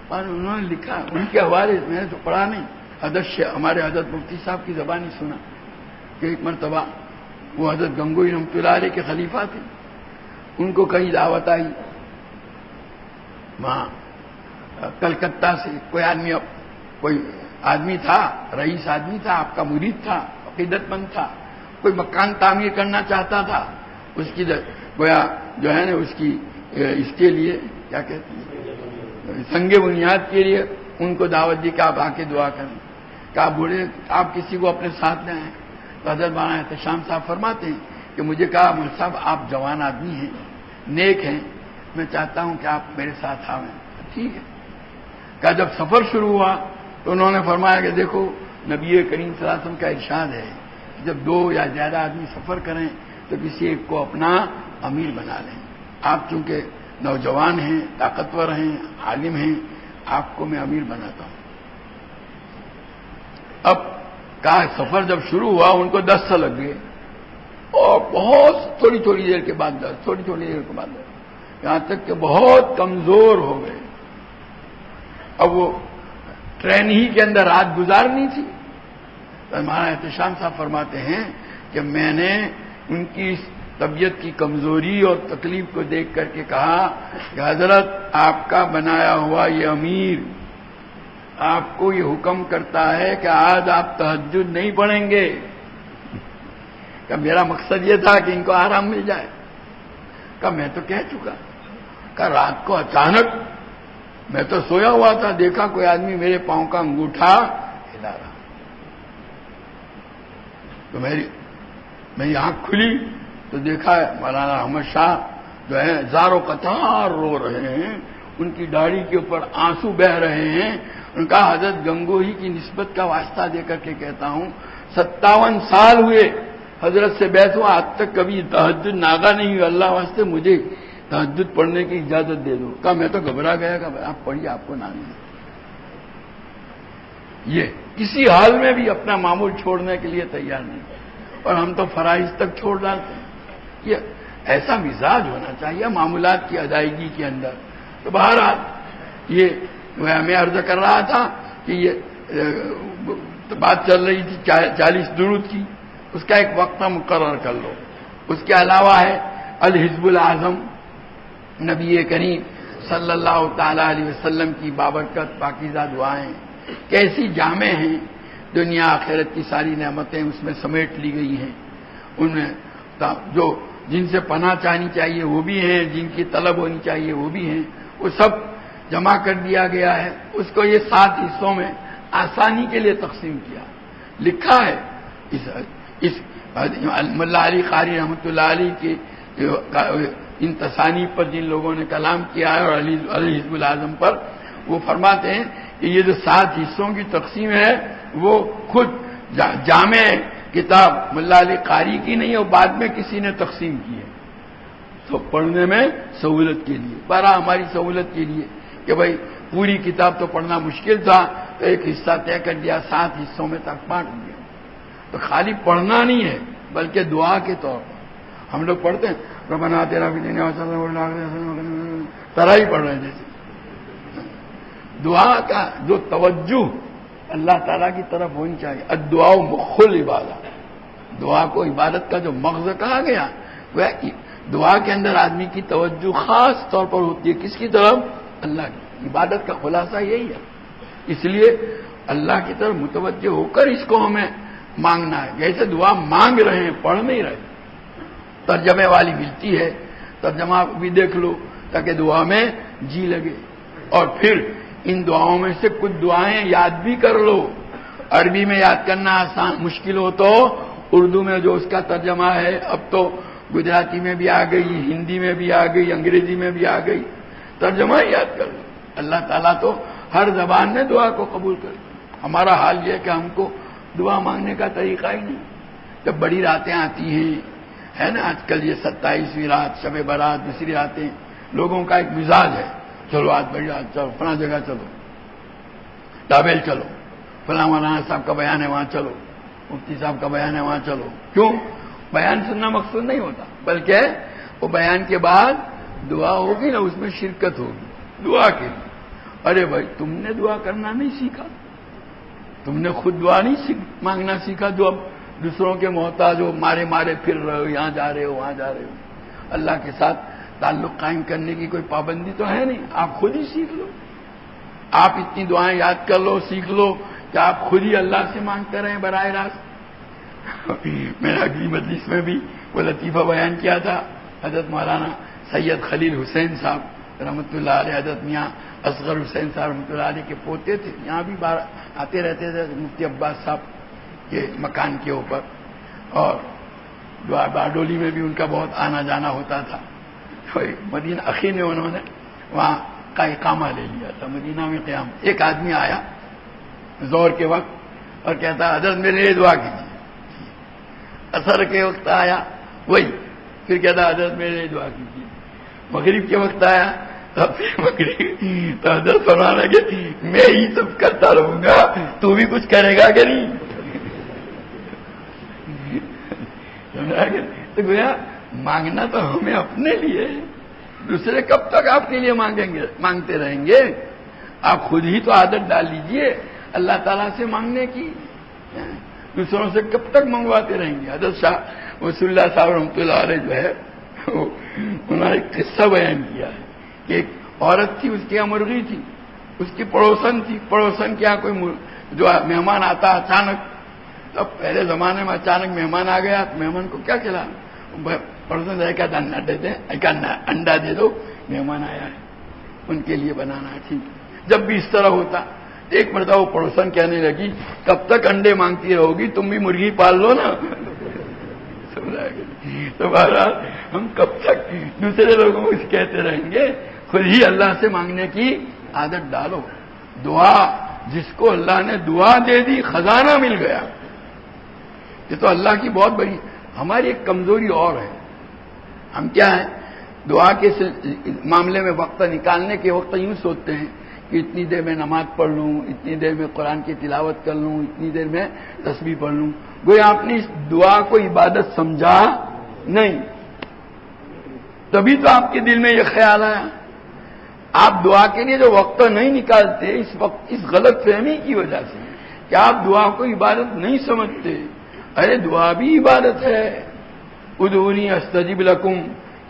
اور انہوں نے لکھا، ان کے حوالے میں نے تو پڑھا نہیں، ہمارے حضرت مفتی صاحب کی زبان ہی سنا کہ ایک مرتبہ وہ حضرت گنگوئی رحمۃ اللہ علیہ کے خلیفہ تھے. ان کو کہیں دعوت آئی، وہاں کلکتہ سے کوئی آدمی تھا، رئیس آدمی تھا، آپ کا مرید تھا، عقیدت مند تھا، کوئی مکان تعمیر کرنا چاہتا تھا، اس کی گویا جو ہے نا اس کی اس کے لیے کیا کہتے ہیں سنگ بنیاد کے لیے ان کو دعوت دی کہ آپ آ کے دعا کریں کہ آپ بوڑھے آپ کسی کو اپنے ساتھ لے آئیں. تو حضرت مولانا احتشام صاحب فرماتے ہیں کہ مجھے کہا مول صاحب آپ جوان آدمی ہیں, نیک ہیں, میں چاہتا ہوں کہ آپ میرے ساتھ آئیں. ٹھیک ہے. کہ جب سفر شروع ہوا تو انہوں نے فرمایا کہ دیکھو نبی کریم صلی اللہ علیہ وسلم کا ارشاد ہے جب 2 یا زیادہ آدمی سفر کریں تو کسی ایک کو اپنا امیر بنا لیں. آپ چونکہ نوجوان ہیں, طاقتور ہیں, عالم ہیں, آپ کو میں امیر بناتا ہوں. اب کہا سفر جب شروع ہوا ان کو 10 سال لگ گئے اور بہت تھوڑی دیر کے بعد 10 تھوڑی دیر کے بعد 10 یہاں تک کہ بہت کمزور ہو گئے. اب وہ ٹرین ہی کے اندر رات گزارنی تھی. ہمارا احتشام صاحب فرماتے ہیں کہ میں نے ان کی طبیعت کی کمزوری اور تکلیف کو دیکھ کر کے کہا کہ حضرت آپ کا بنایا ہوا یہ امیر آپ کو یہ حکم کرتا ہے کہ آج آپ تہجد نہیں پڑھیں گے. کہ میرا مقصد یہ تھا کہ ان کو آرام مل جائے. کہ میں تو کہہ چکا. کہ رات کو اچانک میں تو سویا ہوا تھا, دیکھا کوئی آدمی میرے پاؤں کا انگوٹھا ہلا رہا. تو میری آنکھ کھلی تو دیکھا مولانا احمد شاہ جو ہے زاروں قطار رو رہے ہیں, ان کی داڑھی کے اوپر آنسو بہ رہے ہیں. ان کا حضرت گنگوہی کی نسبت کا واسطہ دے کر کے کہتا ہوں 57 سال ہوئے حضرت سے بیعت ہوا, آج تک کبھی تہجد ناگا نہیں ہوئی. اللہ واسطے مجھے تہجد پڑھنے کی اجازت دے دو. کہا میں تو گھبرا گیا کہ آپ پڑھیے, آپ کو نہ ملے. یہ کسی حال میں بھی اپنا معمول چھوڑنے کے لیے تیار نہیں, اور ہم تو فرائض تک چھوڑ ڈالتے ہیں. یہ ایسا مزاج ہونا چاہیے معاملات کی ادائیگی کے اندر. تو بہرحال یہ میں عرض کر رہا تھا کہ یہ بات چل رہی تھی 40 درود کی, اس کا ایک وقت مقرر کر لو. اس کے علاوہ ہے الحزب الاعظم, نبی کریم صلی اللہ تعالی علیہ وسلم کی بابرکت پاکیزہ دعائیں کیسی جامع ہیں, دنیا آخرت کی ساری نعمتیں اس میں سمیٹ لی گئی ہیں. ان میں جو جن سے پناہ چاہنی چاہیے وہ بھی ہیں, جن کی طلب ہونی چاہیے وہ بھی ہیں, وہ سب جمع کر دیا گیا ہے. اس کو یہ 7 حصوں میں آسانی کے لیے تقسیم کیا. لکھا ہے اس ملا علی قاری رحمۃ اللہ علیہ کے ان تصانیف پر جن لوگوں نے کلام کیا ہے اور علی حزب الاعظم پر, وہ فرماتے ہیں کہ یہ جو 7 حصوں کی تقسیم ہے وہ خود جامع کتاب ملا علی قاری کی نہیں, اور بعد میں کسی نے تقسیم کی ہے. تو پڑھنے میں سہولت کے لیے, بارہ ہماری سہولت کے لیے کہ بھائی پوری کتاب تو پڑھنا مشکل تھا تو ایک حصہ طے کر دیا, 7 حصوں میں تک بانٹ دیا. تو خالی پڑھنا نہیں ہے بلکہ دعا کے طور پر ہم لوگ پڑھتے ہیں ربنا تیرا بھی دینے طرح ہی پڑھ رہے ہیں. جیسے دعا کا جو توجہ اللہ تعالیٰ کی طرف ہونی چاہیے. الدعاء مخ العبادہ, دعا کو عبادت کا جو مغز کہا گیا وہ دعا کے اندر آدمی کی توجہ خاص طور پر ہوتی ہے. کس کی طرف؟ اللہ کی. عبادت کا خلاصہ یہی ہے. اس لیے اللہ کی طرف متوجہ ہو کر اس کو ہمیں مانگنا ہے. جیسے دعا مانگ رہے ہیں, پڑھ نہیں رہے. ترجمے والی ملتی ہے, ترجمہ بھی دیکھ لو تاکہ دعا میں جی لگے. اور پھر ان دعاؤں میں سے کچھ دعائیں یاد بھی کر لو. عربی میں یاد کرنا آسان مشکل ہو تو اردو میں جو اس کا ترجمہ ہے, اب تو گجراتی میں بھی آ گئی, ہندی میں بھی آ گئی, انگریزی میں بھی آ گئی, ترجمہ ہی یاد کر لو. اللہ تعالیٰ تو ہر زبان میں دعا کو قبول کرے. ہمارا حال یہ ہے کہ ہم کو دعا مانگنے کا طریقہ ہی نہیں. جب بڑی راتیں آتی ہیں, ہے نا, آج کل یہ 27ویں رات, شب برات, دوسری راتیں, لوگوں کا ایک مزاج ہے, چلو آج بڑی رات, چلو فلاں جگہ چلو, ڈابیل چلو, فلاں مولانا صاحب کا بیان ہے وہاں چلو, مفتی صاحب کا بیان ہے وہاں چلو. کیوں؟ بیان سننا مقصود نہیں ہوتا, بلکہ وہ بیان کے بعد دعا ہوگی نا, اس میں شرکت ہوگی دعا کے لیے. ارے بھائی تم نے دعا کرنا نہیں سیکھا, تم نے خود دعا نہیں مانگنا سیکھا, جو اب دوسروں کے محتاج ہو, مارے پھر رہے ہو, یہاں جا رہے ہو وہاں جا رہے ہو. اللہ کے ساتھ تعلق قائم کرنے کی کوئی پابندی تو ہے نہیں, آپ خود ہی سیکھ لو. آپ اتنی دعائیں یاد کر لو, سیکھ لو کہ آپ خود ہی اللہ سے مانگتے رہیں براہ راست. میں نے اگلی مجلس میں بھی وہ لطیفہ بیان کیا تھا. حضرت مولانا سید خلیل حسین صاحب رحمۃ اللہ علیہ، حضرت میاں اصغر حسین صاحب رحمۃ اللہ علیہ کے پوتے تھے، یہاں بھی آتے رہتے تھے مفتی عباس صاحب کے مکان کے اوپر، اور باڈولی میں بھی ان کا بہت آنا جانا ہوتا تھا. مدینہ اخیر میں انہوں نے وہاں کا اقامہ لے لیا تھا مدینہ میں قیام. ایک آدمی آیا ظہر کے وقت اور کہتا حضرت میرے لیے دعا کیجیے. عصر کے وقت آیا وہی، پھر کہتا حضرت میرے لیے دعا کیجیے. مغرب کے وقت آیا مغرب تو حضرت فرمانا کہ میں ہی سب کرتا رہوں گا، تو بھی کچھ کرے گا کہ نہیں. تو گویا مانگنا تو ہمیں اپنے لیے، دوسرے کب تک آپ کے لیے مانگتے رہیں گے؟ آپ خود ہی تو عادت ڈال لیجئے اللہ تعالیٰ سے مانگنے کی. دوسروں سے کب تک منگواتے رہیں گے؟ حضرت شاہ وصول اللہ صاحب رحمۃ اللہ علیہ جو ہے انہوں نے ایک قصہ بیان کیا ہے کہ ایک عورت تھی، اس کی یہاں مرغی تھی، اس کی پڑوسن تھی. پڑوسن کے یہاں کوئی جو مہمان آتا اچانک، تب پہلے زمانے میں اچانک مہمان آ گیا تو مہمان کو کیا کھلا؟ پڑوسن ایک انڈا دے دیں، ایک انڈا دے دو، مہمان آیا ہے ان کے لیے بنانا ہے. ٹھیک. جب بھی اس طرح ہوتا، ایک مرتبہ وہ پڑوسن کہنے لگی کب تک انڈے مانگتی رہو گی، تم بھی مرغی پال لو نا. تو بہرحال ہم کب تک دوسرے لوگوں کو کہتے رہیں گے؟ خود ہی اللہ سے مانگنے کی عادت ڈالو. دعا، جس کو اللہ نے دعا دے دی خزانہ مل گیا. یہ تو اللہ کی بہت بڑی، ہماری ایک کمزوری اور ہے. ہم کیا ہے، دعا کے معاملے میں وقت نکالنے کے وقت یوں سوچتے ہیں کہ اتنی دیر میں نماز پڑھ لوں، اتنی دیر میں قرآن کی تلاوت کر لوں، اتنی دیر میں تسبیح پڑھ لوں. گویا آپ نے اس دعا کو عبادت سمجھا نہیں، تبھی تو آپ کے دل میں یہ خیال آیا. آپ دعا کے لیے جو وقت نہیں نکالتے اس غلط فہمی کی وجہ سے کہ آپ دعا کو عبادت نہیں سمجھتے. ارے دعا بھی عبادت ہے. ادعونی استجب لکم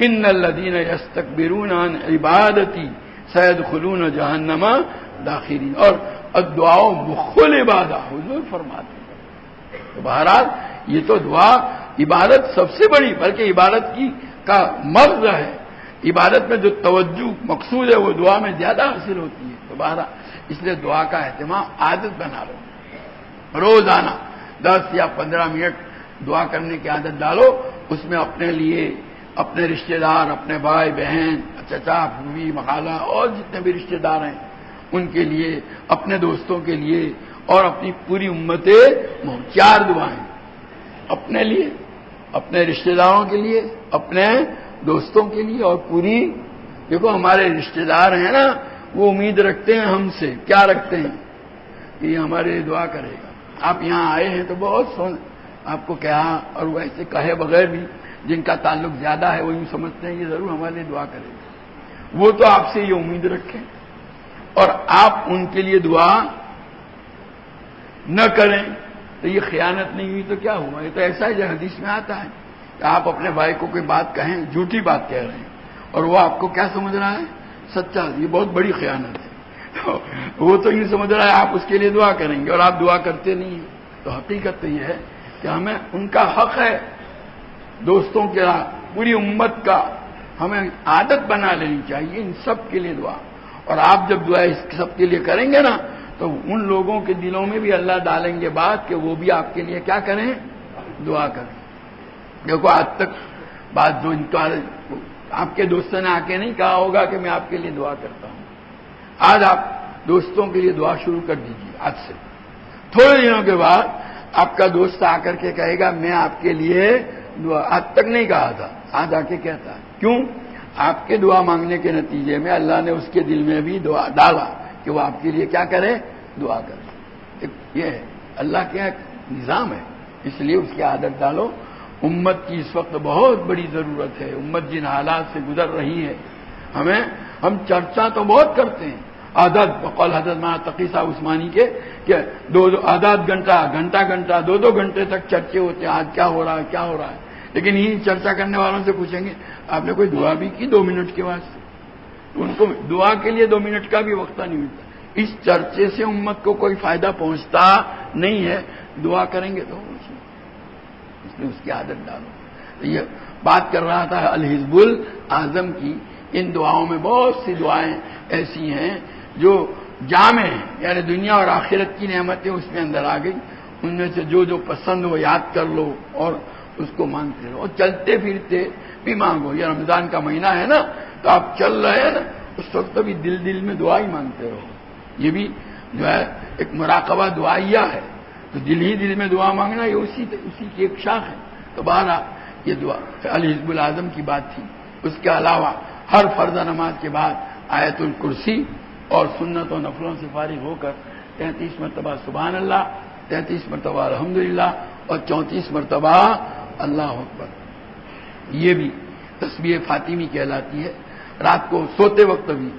ان الذین یستکبرون عن عبادتی سیدخلون جہنم داخرین. اور الدعاء مخ العبادہ حضور فرماتے ہیں. تو بہرحال یہ تو دعا عبادت سب سے بڑی، بلکہ عبادت کا مغز ہے. عبادت میں جو توجہ مقصود ہے وہ دعا میں زیادہ حاصل ہوتی ہے. تو بہرحال اس لیے دعا کا اہتمام عادت بنا لو. روزانہ 10 یا 15 منٹ دعا کرنے کی عادت ڈالو. اس میں اپنے لیے، اپنے رشتہ دار، اپنے بھائی بہن، چچا پھوپھی مخالہ اور جتنے بھی رشتہ دار ہیں ان کے لیے، اپنے دوستوں کے لیے اور اپنی پوری امت. 4 دعائیں اپنے لیے، اپنے رشتہ داروں کے لیے، اپنے دوستوں کے لیے اور پوری. دیکھو ہمارے رشتہ دار ہیں نا، وہ امید رکھتے ہیں ہم سے. کیا رکھتے ہیں؟ کہ یہ ہمارے لیے دعا کرے گا. آپ یہاں آئے ہیں تو بہت آپ کو کہا، اور ویسے کہے بغیر بھی جن کا تعلق زیادہ ہے وہ یوں سمجھتے ہیں یہ ضرور ہمارے لیے دعا کرے گا. وہ تو آپ سے یہ امید رکھیں اور آپ ان کے لیے دعا نہ کریں تو یہ خیانت نہیں ہوئی تو کیا ہوا؟ یہ تو ایسا ہی جو حدیث میں آتا ہے کہ آپ اپنے بھائی کو کوئی بات کہیں، جھوٹی بات کہہ رہے ہیں اور وہ آپ کو کیا سمجھ رہا ہے؟ سچا. یہ بہت بڑی خیانت ہے. وہ تو یہ سمجھ رہا ہے آپ اس کے لیے دعا کریں گے اور آپ دعا کرتے نہیں ہیں. تو حقیقت تو یہ ہے کہ ہمیں ان کا حق ہے، دوستوں کا، پوری امت کا ہمیں عادت بنا لینی چاہیے ان سب کے لیے دعا. اور آپ جب دعا اس سب کے لیے کریں گے نا تو ان لوگوں کے دلوں میں بھی اللہ ڈالیں گے بات کہ وہ بھی آپ کے لیے کیا کریں؟ دعا کریں. دیکھو آج تک بات جو آپ کے دوستوں نے آ کے نہیں کہا ہوگا کہ میں آپ کے لیے دعا کرتا ہوں. آج آپ دوستوں کے لیے دعا شروع کر دیجیے. آج سے تھوڑے دنوں کے بعد آپ کا دوست آ کر کے کہے گا میں آپ کے لیے دعا. آج تک نہیں کہا تھا، آج آ کے کہتا ہے. کیوں؟ آپ کے دعا مانگنے کے نتیجے میں اللہ نے اس کے دل میں بھی دعا ڈالا کہ وہ آپ کے لیے کیا کرے؟ دعا کرے. یہ ہے اللہ کا ایک نظام ہے. اس لیے اس کی عادت ڈالو. امت کی اس وقت بہت بڑی ضرورت ہے. امت جن حالات سے گزر رہی ہے، ہم چرچا تو بہت کرتے ہیں. عادت بقول حضرت مولانا تقی صاحب عثمانی کے کہ آدھا گھنٹہ 2 گھنٹے تک چرچے ہوتے ہیں. آج کیا ہو رہا ہے، کیا ہو رہا ہے. لیکن یہ چرچا کرنے والوں سے پوچھیں گے آپ نے کوئی دعا بھی کی 2 منٹ کے واسطے؟ ان کو دعا کے لیے 2 منٹ کا بھی وقت نہیں ملتا. اس چرچے سے امت کو کوئی فائدہ پہنچتا نہیں ہے. دعا کریں گے تو اس کی عادت ڈالو. یہ بات کر رہا تھا الحزب الاعظم کی. ان دعاؤں میں بہت سی دعائیں ایسی ہیں جو جامع ہیں، یعنی دنیا اور آخرت کی نعمتیں اس میں اندر آ گئی. ان میں سے جو پسند ہو یاد کر لو اور اس کو مانگتے رہو. اور چلتے پھرتے بھی مانگو. یہ رمضان کا مہینہ ہے نا، تو آپ چل رہے ہیں نا، اس وقت بھی دل میں دعا ہی مانگتے رہو. یہ بھی جو ہے ایک مراقبہ دعائیہ ہے. تو دل میں دعا مانگنا یہ اسی کی ایک شاخ ہے. تو بہرحال یہ دعا الحزب الاعظم کی بات تھی. اس کے علاوہ ہر فرض نماز کے بعد آیت الکرسی اور سنت و نفلوں سے فارغ ہو کر 33 مرتبہ سبحان اللہ، 33 مرتبہ الحمدللہ اور 34 مرتبہ اللہ اکبر. یہ بھی تسبیح فاطمی کہلاتی ہے. رات کو سوتے وقت بھی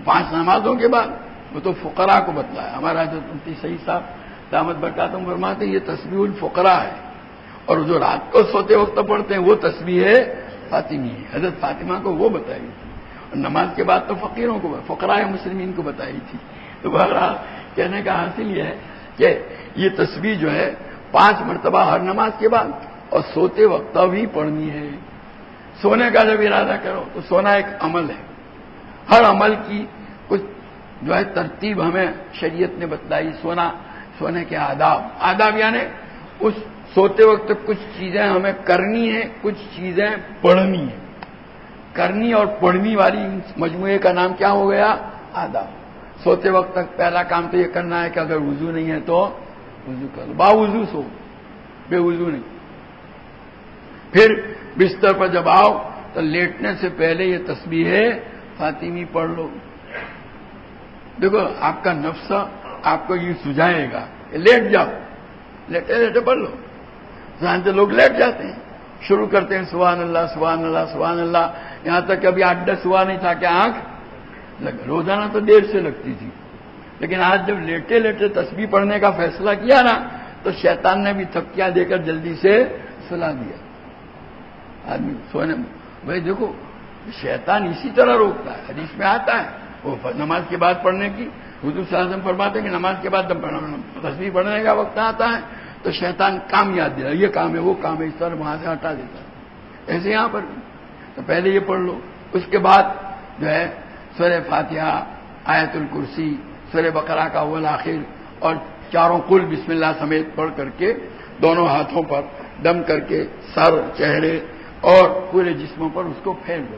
5 نمازوں کے بعد. وہ تو فقراء کو بتلایا. ہمارا حضرت مفتی سعید صاحب دامت برکاتہم فرماتے ہیں یہ تسبیح الفقراء ہے، اور جو رات کو سوتے وقت پڑھتے ہیں وہ تسبیح فاطمی ہے. حضرت فاطمہ کو وہ بتائی تھی، اور نماز کے بعد تو فقیروں کو، فقراء مسلمین کو بتائی تھی. تو بہرحال کہنے کا حاصل یہ ہے کہ یہ تسبیح جو ہے 5 مرتبہ ہر نماز کے بعد اور سوتے وقت بھی پڑھنی ہے. سونے کا جب ارادہ کرو تو سونا ایک عمل ہے. ہر عمل کی کچھ جو ہے ترتیب ہمیں شریعت نے بتلائی. سونے کے آداب یعنی اس سوتے وقت کچھ چیزیں ہمیں کرنی ہیں، کچھ چیزیں پڑھنی ہیں. کرنی اور پڑھنی والی مجموعے کا نام کیا ہو گیا؟ آداب. سوتے وقت تک پہلا کام تو یہ کرنا ہے کہ اگر وضو نہیں ہے تو وضو کر لو. باوضو سو، بے وضو نہیں. پھر بستر پر جب آؤ تو لیٹنے سے پہلے یہ تسبیح فاطمی پڑھ لو. دیکھو آپ کا نفس آپ کو یہ سجائے گا کہ لیٹ جاؤ، لیٹے لیٹے پڑھ لو. ذہن سے لوگ لیٹ جاتے ہیں، شروع کرتے ہیں سبحان اللہ سبحان اللہ سبحان اللہ، یہاں تک کہ ابھی 8-10 ہوا نہیں تھا کہ آنکھ لگا. روزانہ تو دیر سے لگتی تھی، لیکن آج جب لیٹے لیٹے تسبیح پڑھنے کا فیصلہ کیا نا تو شیطان نے بھی تھپکیاں دے کر جلدی سے سلا دیا. آدمی سونے بھائی دیکھو شیطان اسی طرح روکتا ہے. حدیث میں آتا ہے وہ نماز کے بعد پڑھنے کی، حضور صلی اللہ علیہ وسلم فرماتے ہیں کہ نماز کے بعد تسبیح پڑھنے کا وقت آتا ہے تو شیطان کام یاد دے رہا ہے، یہ کام ہے وہ کام ہے، اس طرح وہاں سے ہٹا دیتا ہے. ایسے یہاں پر تو پہلے یہ پڑھ لو. اس کے بعد جو ہے سورہ فاتحہ، آیت الکرسی، سورہ بقرہ کا اول آخر اور چاروں قل بسم اللہ سمیت پڑھ کر کے دونوں ہاتھوں پر دم کر کے سر، چہرے اور پورے جسموں پر اس کو پھیر دو.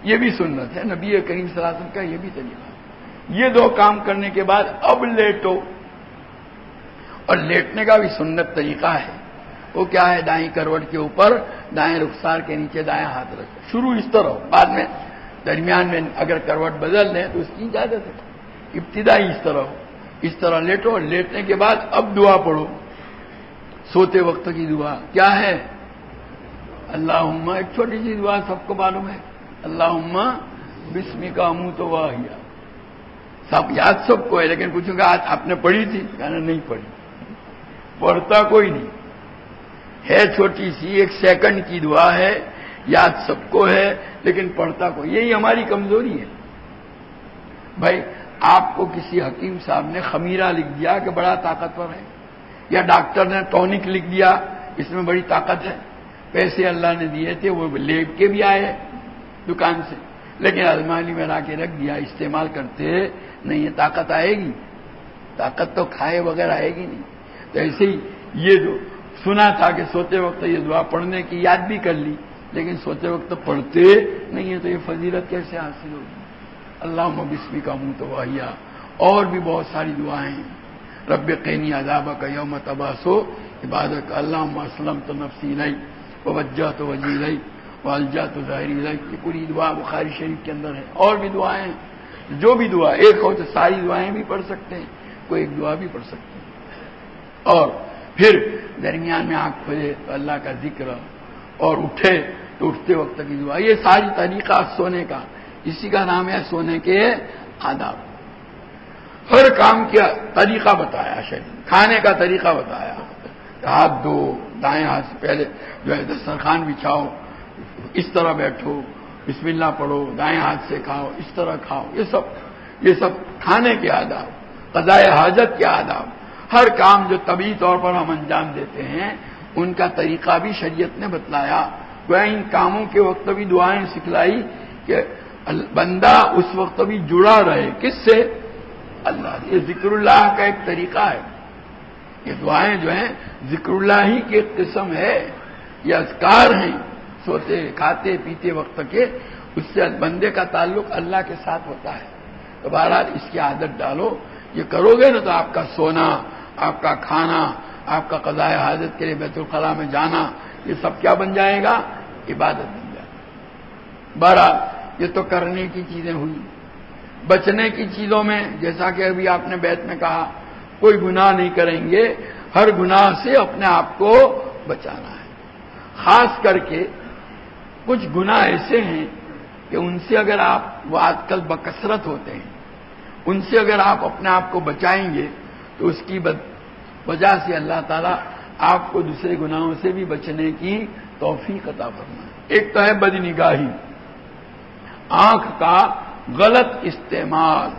یہ بھی سنت ہے نبی کریم صلی اللہ علیہ وسلم کا، یہ بھی طریقہ. یہ 2 کام کرنے کے بعد اب لیٹو. اور لیٹنے کا بھی سنت طریقہ ہے. وہ کیا ہے؟ دائیں کروٹ کے اوپر دائیں رخسار کے نیچے دائیں ہاتھ رکھو. شروع اس طرح ہو، بعد میں درمیان میں اگر کروٹ بدل دیں تو اس کی اجازت ہے. ابتدائی اس طرح ہو، اس طرح لیٹو. اور لیٹنے کے بعد اب دعا پڑھو. سوتے وقت کی دعا کیا ہے؟ اللہم، ایک چھوٹی سی دعا سب کو معلوم ہے، اللہم بسمک اموت واحیا. سب یاد سب کو ہے، لیکن پوچھوں گا آج آپ نے پڑھی تھی؟ کہنا نہیں پڑھی. پڑھتا کوئی نہیں ہے. چھوٹی سی 1 سیکنڈ کی دعا ہے، یاد سب کو ہے لیکن پڑھتا کوئی. یہی ہماری کمزوری ہے. بھائی آپ کو کسی حکیم صاحب نے خمیرہ لکھ دیا کہ بڑا طاقتور ہے، یا ڈاکٹر نے ٹونک لکھ دیا اس میں بڑی طاقت ہے. پیسے اللہ نے دیے تھے، وہ لے کے بھی آئے دکان سے، لیکن الماری میں لا کے رکھ دیا، استعمال کرتے نہیں. یہ طاقت آئے گی؟ طاقت تو کھائے بغیر آئے گی نہیں. تو ایسے ہی یہ جو سنا تھا کہ سوتے وقت یہ دعا پڑھنے کی یاد بھی کر لی، لیکن سوتے وقت پڑھتے نہیں ہے، تو یہ فضیلت کیسے حاصل ہوگی؟ اللہم بسمک اموت واحیا. اور بھی بہت ساری دعائیں ہیں. رب قینی عذابک یوم تبعث عبادک، اللہم اسلمت نفسی الیک ووجہت وجہی الیک والجأت ظہری الیک. یہ پوری دعا بخاری شریف کے اندر ہے. اور بھی دعائیں ہیں. جو بھی دعا ایک ہو تو ساری دعائیں بھی پڑھ سکتے ہیں، کوئی ایک دعا بھی پڑھ سکتے ہیں. اور پھر درمیان میں آنکھ کھولے تو اللہ کا ذکر، اور اٹھے تو اٹھتے وقت کی دعا. یہ ساری طریقہ سونے کا، اسی کا نام ہے سونے کے آداب. ہر کام کا طریقہ بتایا شریف. کھانے کا طریقہ بتایا، ہاتھ دو، دائیں ہاتھ سے پہلے جو ہے دسترخوان بچھاؤ، اس طرح بیٹھو، بسم اللہ پڑھو، دائیں ہاتھ سے کھاؤ، اس طرح کھاؤ. یہ سب کھانے کے آداب. قضاء حاجت کے آداب. ہر کام جو طبعی طور پر ہم انجام دیتے ہیں ان کا طریقہ بھی شریعت نے بتلایا. وہ ان کاموں کے وقت بھی دعائیں سکھلائی کہ بندہ اس وقت بھی جڑا رہے. کس سے؟ اللہ. یہ ذکر اللہ کا ایک طریقہ ہے. یہ دعائیں جو ہیں ذکر اللہ ہی کی ایک قسم ہے. یہ اذکار ہیں سوتے کھاتے پیتے وقت کے. اس سے بندے کا تعلق اللہ کے ساتھ ہوتا ہے. تو بہرحال اس کی عادت ڈالو. یہ کرو گے نا تو آپ کا سونا، آپ کا کھانا، آپ کا قضاء حاجت کے لیے بیت الخلاء میں جانا، یہ سب کیا بن جائے گا؟ عبادت بن جائے گا. بہرحال یہ تو کرنے کی چیزیں ہوئی. بچنے کی چیزوں میں جیسا کہ ابھی آپ نے بیت میں کہا کوئی گناہ نہیں کریں گے. ہر گناہ سے اپنے آپ کو بچانا ہے. خاص کر کے کچھ گناہ ایسے ہیں کہ ان سے اگر آپ، وہ آج کل بکثرت ہوتے ہیں، ان سے اگر آپ اپنے آپ کو بچائیں گے تو اس کی وجہ سے اللہ تعالیٰ آپ کو دوسرے گناہوں سے بھی بچنے کی توفیق عطا فرمائے. ایک تو ہے بدنگاہی، آنکھ کا غلط استعمال.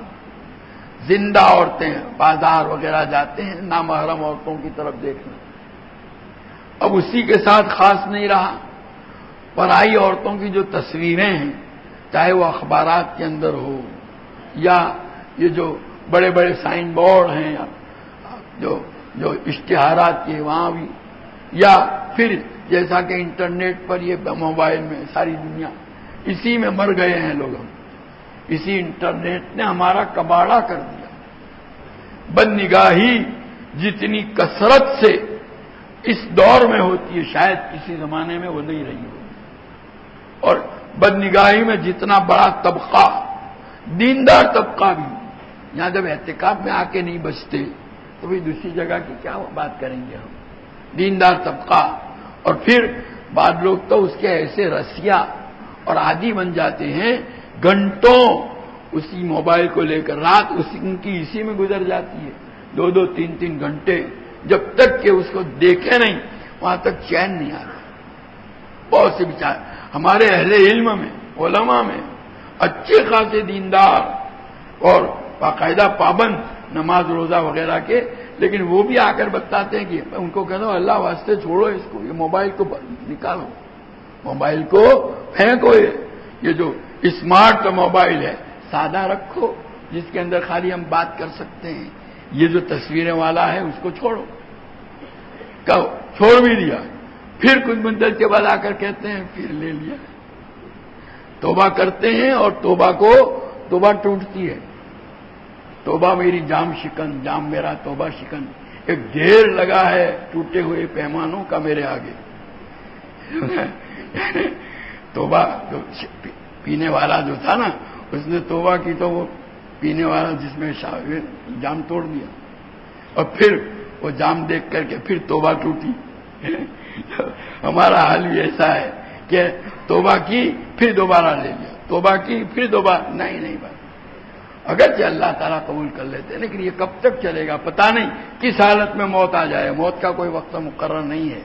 زندہ عورتیں بازار وغیرہ جاتے ہیں، نامحرم عورتوں کی طرف دیکھنا. اب اسی کے ساتھ خاص نہیں رہا، پرائی عورتوں کی جو تصویریں ہیں، چاہے وہ اخبارات کے اندر ہو یا یہ جو بڑے بڑے سائن بورڈ ہیں جو اشتہارات کے وہاں بھی، یا پھر جیسا کہ انٹرنیٹ پر یہ موبائل میں ساری دنیا اسی میں مر گئے ہیں لوگ. ہم اسی انٹرنیٹ نے ہمارا کباڑا کر دیا. بدنگاہی جتنی کثرت سے اس دور میں ہوتی ہے شاید کسی زمانے میں وہ نہیں رہی ہوگی. اور بدنگاہی میں جتنا بڑا طبقہ، دیندار طبقہ بھی، یہاں جب اعتکاف میں آ کے نہیں بچتے تو بھی دوسری جگہ کی کیا بات کریں گے ہم. دیندار طبقہ. اور پھر بعض لوگ تو اس کے ایسے رسیا اور عادی بن جاتے ہیں، گھنٹوں اسی موبائل کو لے کر رات ان کی اسی میں گزر جاتی ہے. 2 3 گھنٹے جب تک کہ اس کو دیکھے نہیں وہاں تک چین نہیں آتا. بہت سے بیچارے ہمارے اہل علم میں، علماء میں اچھے خاصے دیندار اور باقاعدہ پابند نماز روزہ وغیرہ کے، لیکن وہ بھی آ کر بتاتے ہیں کہ ان کو کہنا اللہ واسطے چھوڑو اس کو، یہ موبائل کو نکالو، موبائل کو پھینکو. یہ جو اسمارٹ موبائل ہے سادہ رکھو جس کے اندر خالی ہم بات کر سکتے ہیں. یہ جو تصویریں والا ہے اس کو چھوڑو. کہو چھوڑ بھی دیا، پھر کچھ مدت کے بعد آ کر کہتے ہیں پھر لے لیا. توبہ کرتے ہیں اور توبہ ٹوٹتی ہے. توبہ میری جام شکن، جام میرا توبہ شکن. ایک ڈھیر لگا ہے ٹوٹے ہوئے پیمانوں کا میرے آگے. توبہ جو پینے والا جو تھا نا اس نے توبہ کی تو وہ پینے والا جس میں جام توڑ دیا، اور پھر وہ جام دیکھ کر کے پھر توبہ ٹوٹی. ہمارا حال بھی ایسا ہے کہ توبہ کی پھر دوبارہ لے لیا، توبہ کی پھر دوبارہ نہیں بات. اگرچہ اللہ تعالیٰ قبول کر لیتے ہیں لیکن یہ کب تک چلے گا پتہ نہیں، کس حالت میں موت آ جائے. موت کا کوئی وقت مقرر نہیں ہے.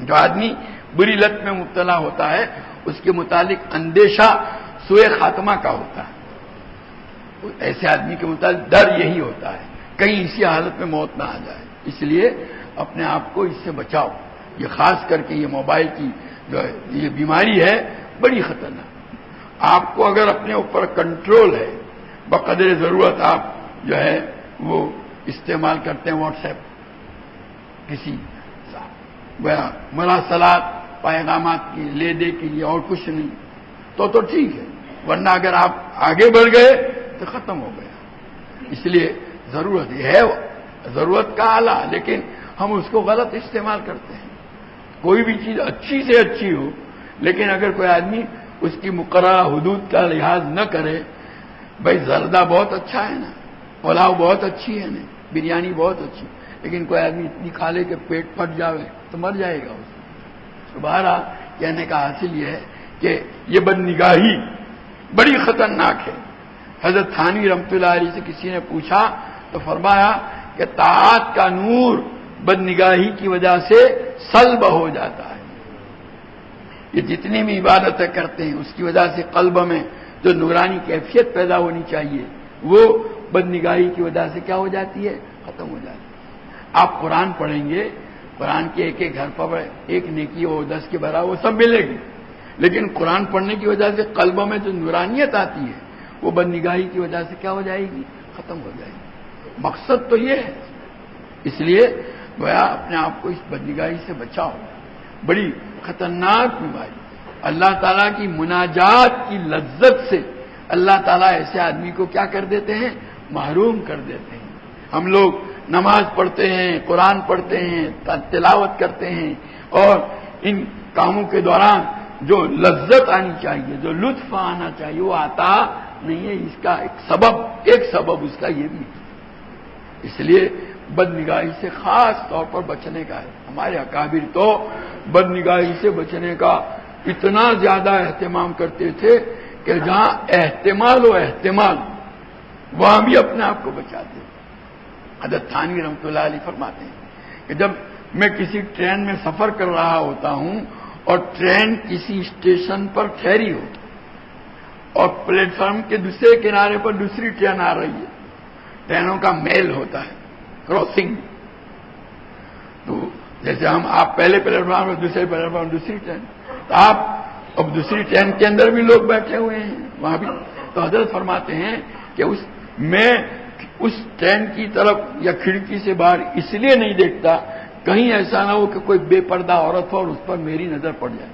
جو آدمی بری لت میں مبتلا ہوتا ہے اس کے متعلق اندیشہ سوء خاتمہ کا ہوتا ہے. ایسے آدمی کے متعلق ڈر یہی ہوتا ہے کہیں اسی حالت میں موت نہ آ جائے. اس لیے اپنے آپ کو اس سے بچاؤ. یہ خاص کر کے یہ موبائل کی جو یہ بیماری ہے بڑی خطرناک. آپ کو اگر اپنے اوپر کنٹرول ہے، بقدر ضرورت آپ جو ہے وہ استعمال کرتے ہیں واٹس ایپ کسی مراسلات پیغامات کی لے دے کے لیے اور کچھ نہیں تو ٹھیک ہے، ورنہ اگر آپ آگے بڑھ گئے تو ختم ہو گیا. اس لیے ضرورت ہے ضرورت کا آلہ، لیکن ہم اس کو غلط استعمال کرتے ہیں. کوئی بھی چیز اچھی سے اچھی ہو لیکن اگر کوئی آدمی اس کی مقررہ حدود کا لحاظ نہ کرے، بھائی زردہ بہت اچھا ہے نا، پلاؤ بہت اچھی ہے نا، بریانی بہت اچھی، لیکن کوئی آدمی اتنی کھا لے کہ پیٹ پھٹ جاوے تو مر جائے گا. دوبارہ کہنے کا حاصل یہ ہے کہ یہ بدنگاہی بڑی خطرناک ہے. حضرت تھانوی رحمۃ اللہ علیہ سے کسی نے پوچھا تو فرمایا کہ طاعت کا نور بدنگاہی کی وجہ سے سلب ہو جاتا ہے. یہ جتنی بھی عبادتیں کرتے ہیں اس کی وجہ سے قلب میں جو نورانی کیفیت پیدا ہونی چاہیے وہ بدنگاہی کی وجہ سے کیا ہو جاتی ہے؟ ختم ہو جاتی ہے. آپ قرآن پڑھیں گے قرآن کے ایک ایک حرف پر ایک نیکی ہو 10 کے برابر وہ سب ملے گی، لیکن قرآن پڑھنے کی وجہ سے قلبوں میں جو نورانیت آتی ہے وہ بد نگاہی کی وجہ سے کیا ہو جائے گی؟ ختم ہو جائے گی۔ مقصد تو یہ ہے، اس لیے گویا اپنے آپ کو اس بد نگاہی سے بچاؤ، بڑی خطرناک بیماری۔ اللہ تعالیٰ کی مناجات کی لذت سے اللہ تعالیٰ ایسے آدمی کو کیا کر دیتے ہیں؟ محروم کر دیتے ہیں۔ ہم لوگ نماز پڑھتے ہیں، قرآن پڑھتے ہیں، تلاوت کرتے ہیں، اور ان کاموں کے دوران جو لذت آنی چاہیے، جو لطف آنا چاہیے وہ آتا نہیں ہے۔ اس کا ایک سبب اس کا یہ بھی ہے۔ اس لیے بد نگاہی سے خاص طور پر بچنے کا ہے۔ ہمارے اکابر تو بد نگاہی سے بچنے کا اتنا زیادہ اہتمام کرتے تھے کہ جہاں احتمال وہاں بھی اپنے آپ کو بچاتے تھے۔ حضرت تھانوی رحمۃ اللہ علیہ فرماتے ہیں کہ جب میں کسی ٹرین میں سفر کر رہا ہوتا ہوں اور ٹرین کسی اسٹیشن پر ٹھہری ہو اور پلیٹ فارم کے دوسرے کنارے پر دوسری ٹرین آ رہی ہے، ٹرینوں کا میل ہوتا ہے، کراسنگ، تو جیسے آپ پہلے پلیٹ فارم اور دوسرے پلیٹ فارم دوسری ٹرین، تو آپ اب دوسری ٹرین کے اندر بھی لوگ بیٹھے ہوئے ہیں وہاں بھی، تو حضرت فرماتے ہیں کہ میں اس ٹرین کی طرف یا کھڑکی سے باہر اس لیے نہیں دیکھتا کہیں ایسا نہ ہو کہ کوئی بے پردہ عورت ہو اور اس پر میری نظر پڑ جائے۔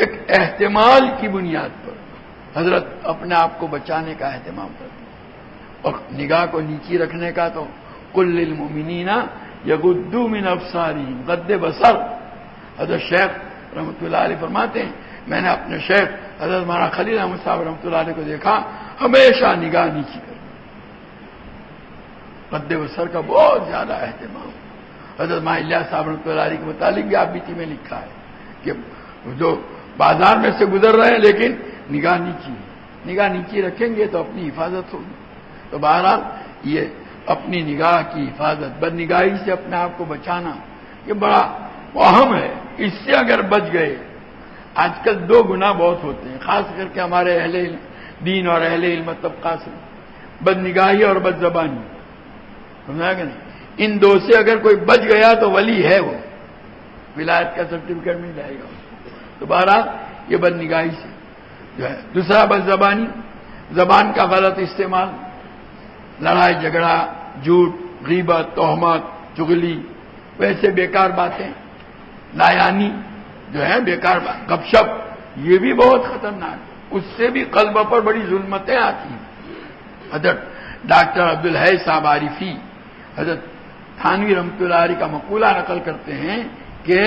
ایک احتمال کی بنیاد پر حضرت اپنے آپ کو بچانے کا اہتمام کرتے ہیں، اور نگاہ کو نیچی رکھنے کا تو قل للمؤمنین یغضوا من ابصارہم، غض بصر۔ حضرت شیخ رحمۃ اللہ علیہ فرماتے ہیں میں نے اپنے شیخ حضرت مولانا خلیل احمد صاحب رحمۃ اللہ علیہ کو دیکھا ہمیشہ نگاہ نیچی کرنا، غض بصر کا بہت زیادہ اہتمام۔ حضرت ماں الیاس صاحب رحمۃ اللہ علیہ کے متعلق بھی آپ بیتی میں لکھا ہے کہ جو بازار میں سے گزر رہے ہیں لیکن نگاہ نیچی رکھیں گے تو اپنی حفاظت ہوگی۔ تو بہرحال یہ اپنی نگاہ کی حفاظت، بد نگاہی سے اپنے آپ کو بچانا یہ بڑا اہم ہے۔ اس سے اگر بچ گئے، آج کل 2 گناہ بہت ہوتے ہیں خاص کر کے ہمارے اہل دین اور اہل علم طبقہ سے، بد نگاہی اور بد زبانی، سمجھا کہ نہیں؟ ان 2 سے اگر کوئی بچ گیا تو ولی ہے، وہ ولایت کا سرٹیفکیٹ مل جائے گا۔ تو بہرحال یہ بد نگاہی سے جو ہے۔ دوسرا بد زبانی، زبان کا غلط استعمال، لڑائی جھگڑا، جھوٹ، غیبت، تہمت، چغلی، ویسے بیکار باتیں، لایانی جو ہے بیکار بات، گپ شپ، یہ بھی بہت خطرناک ہے، اس سے بھی قلب پر بڑی ظلمتیں آتی ہیں۔ حضرت ڈاکٹر عبدالحی صاحب عارفی حضرت تھانوی رحمۃ اللہ علیہ کا مقولہ نقل کرتے ہیں کہ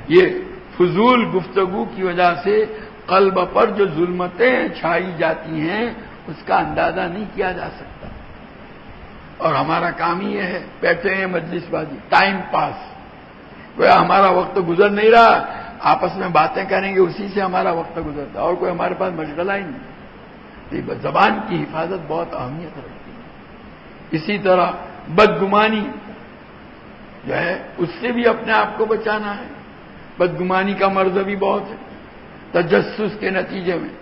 یہ فضول گفتگو کی وجہ سے قلب پر جو ظلمتیں چھائی جاتی ہیں اس کا اندازہ نہیں کیا جا سکتا، اور ہمارا کام ہی یہ ہے، بیٹھے ہیں مجلس بازی، ٹائم پاس، کوئی ہمارا وقت گزر نہیں رہا، آپس میں باتیں کریں گے اسی سے ہمارا وقت گزرتا، اور کوئی ہمارے پاس مشغلہ ہی نہیں۔ زبان کی حفاظت بہت اہمیت رکھتی ہے۔ اسی طرح بدگمانی جو ہے اس سے بھی اپنے آپ کو بچانا ہے۔ بدگمانی کا مرض بھی بہت ہے، تجسس کے نتیجے میں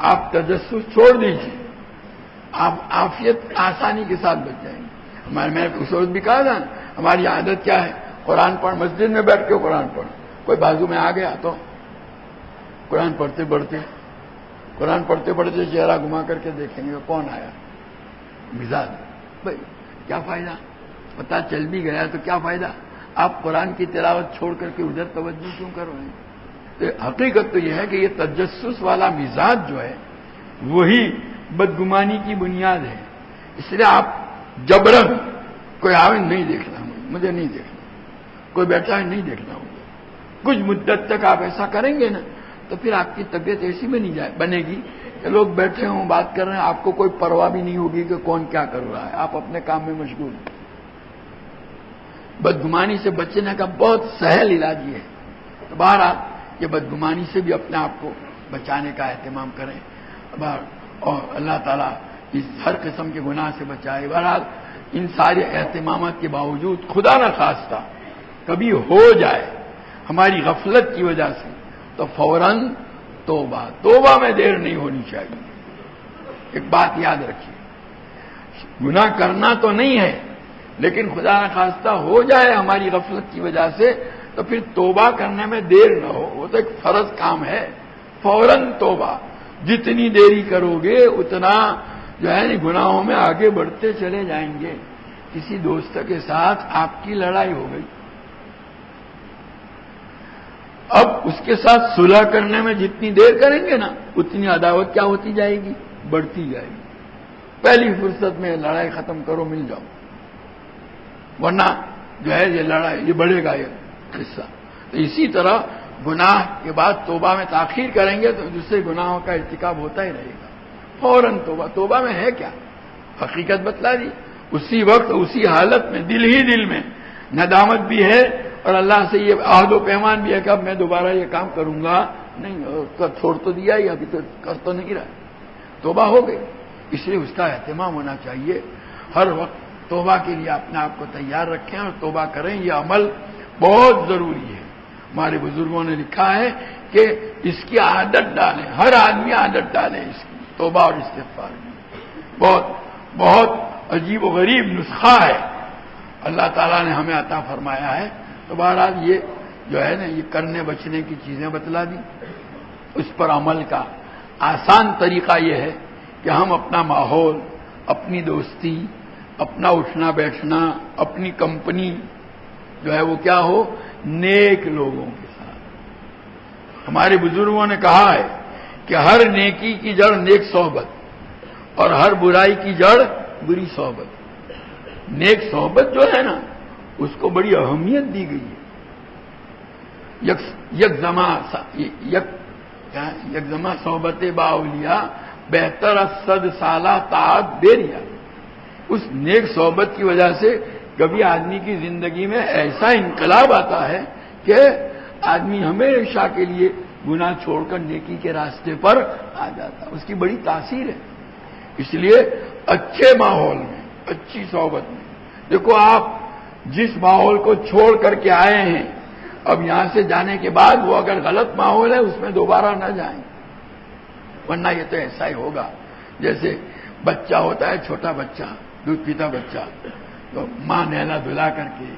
آپ تجسس چھوڑ دیجیے، آپ عافیت آسانی کے ساتھ بچ جائیں گے۔ میں نے اس وقت بھی کہا تھا ہماری عادت کیا ہے، قرآن پڑھ، مسجد میں بیٹھ کے قرآن پڑھ، کوئی بازو میں آ گیا تو قرآن پڑھتے پڑھتے چہرہ گھما کر کے دیکھیں گے کون آیا، مزاج بھائی کیا فائدہ، پتہ چل بھی گیا تو کیا فائدہ، آپ قرآن کی تلاوت چھوڑ کر کے ادھر توجہ کیوں کر رہے ہیں؟ تو حقیقت تو یہ ہے کہ یہ تجسس والا مزاج جو ہے وہی بدگمانی کی بنیاد ہے۔ اس لیے آپ جبرن کوئی آوے نہیں دیکھنا، مجھے نہیں دیکھنا، کوئی بیٹھا ہے نہیں دیکھنا ہوگا، کچھ مدت تک آپ ایسا کریں گے نا تو پھر آپ کی طبیعت ایسی میں نہیں بنے گی کہ لوگ بیٹھے ہوں بات کر رہے ہیں، آپ کو کوئی پرواہ بھی نہیں ہوگی کہ کون کیا کر رہا ہے، آپ اپنے کام میں مشغول ہیں۔ بدگمانی سے بچنے کا بہت سہل علاج یہ ہے۔ تو بہرحال یہ بدگمانی سے بھی اپنے آپ کو بچانے کا اہتمام کریں، اور اللہ تعالیٰ اس ہر قسم کے گناہ سے بچائے۔ بہرحال ان سارے اہتمامات کے باوجود خدا نہ خواستہ کبھی ہو جائے ہماری غفلت کی وجہ سے تو فوراً توبہ میں دیر نہیں ہونی چاہیے۔ ایک بات یاد رکھیے، گناہ کرنا تو نہیں ہے لیکن خدا نخواستہ ہو جائے ہماری غفلت کی وجہ سے تو پھر توبہ کرنے میں دیر نہ ہو، وہ تو ایک فرض کام ہے، فوراً توبہ۔ جتنی دیری کرو گے اتنا جو ہے گناہوں میں آگے بڑھتے چلے جائیں گے۔ کسی دوست کے ساتھ آپ کی لڑائی ہو گئی، اب اس کے ساتھ صلح کرنے میں جتنی دیر کریں گے نا اتنی عداوت کیا ہوتی جائے گی، بڑھتی جائے گی۔ پہلی فرصت میں لڑائی ختم کرو، مل جاؤ، ورنہ جو ہے یہ لڑائی یہ بڑھے گا یہ قصہ۔ تو اسی طرح گناہ کے بعد توبہ میں تاخیر کریں گے تو دوسرے گناہوں کا ارتکاب ہوتا ہی رہے گا۔ فوراً توبہ، توبہ میں ہے کیا، حقیقت بتلا دی، اسی وقت اسی حالت میں دل ہی دل میں ندامت بھی ہے اور اللہ سے یہ عہد و پیمان بھی ہے کہ اب میں دوبارہ یہ کام کروں گا نہیں، چھوڑ تو دیا ہی، ابھی تو کر تو نہیں رہا، توبہ ہو گئی۔ اس لیے اس کا اہتمام ہونا چاہیے، ہر وقت توبہ کے لیے اپنے آپ کو تیار رکھیں اور توبہ کریں، یہ عمل بہت ضروری ہے۔ ہمارے بزرگوں نے لکھا ہے کہ اس کی عادت ڈالیں، ہر آدمی عادت ڈالے اس کی، توبہ اور استغفار کی۔ بہت بہت عجیب و غریب نسخہ ہے، اللہ تعالیٰ نے ہمیں عطا فرمایا ہے۔ تو بہرحال یہ جو ہے نا یہ کرنے بچنے کی چیزیں بتلا دی، اس پر عمل کا آسان طریقہ یہ ہے کہ ہم اپنا ماحول، اپنی دوستی، اپنا اٹھنا بیٹھنا، اپنی کمپنی جو ہے وہ کیا ہو، نیک لوگوں کے ساتھ۔ ہمارے بزرگوں نے کہا ہے کہ ہر نیکی کی جڑ نیک صحبت اور ہر برائی کی جڑ بری صحبت۔ نیک صحبت جو ہے نا اس کو بڑی اہمیت دی گئی ہے۔ یک زماں صحبت باولیاء بہتر از 100 سالہ طاعت بیریا۔ اس نیک صحبت کی وجہ سے کبھی آدمی کی زندگی میں ایسا انقلاب آتا ہے کہ آدمی ہمیشہ کے لیے گناہ چھوڑ کر نیکی کے راستے پر آ جاتا ہے، اس کی بڑی تاثیر ہے۔ اس لیے اچھے ماحول میں، اچھی صحبت میں، دیکھو آپ جس ماحول کو چھوڑ کر کے آئے ہیں اب یہاں سے جانے کے بعد وہ اگر غلط ماحول ہے اس میں دوبارہ نہ جائیں، ورنہ یہ تو ایسا ہی ہوگا جیسے بچہ ہوتا ہے، چھوٹا بچہ، دودھ پیتا بچہ، تو ماں نہلا دھلا کر کے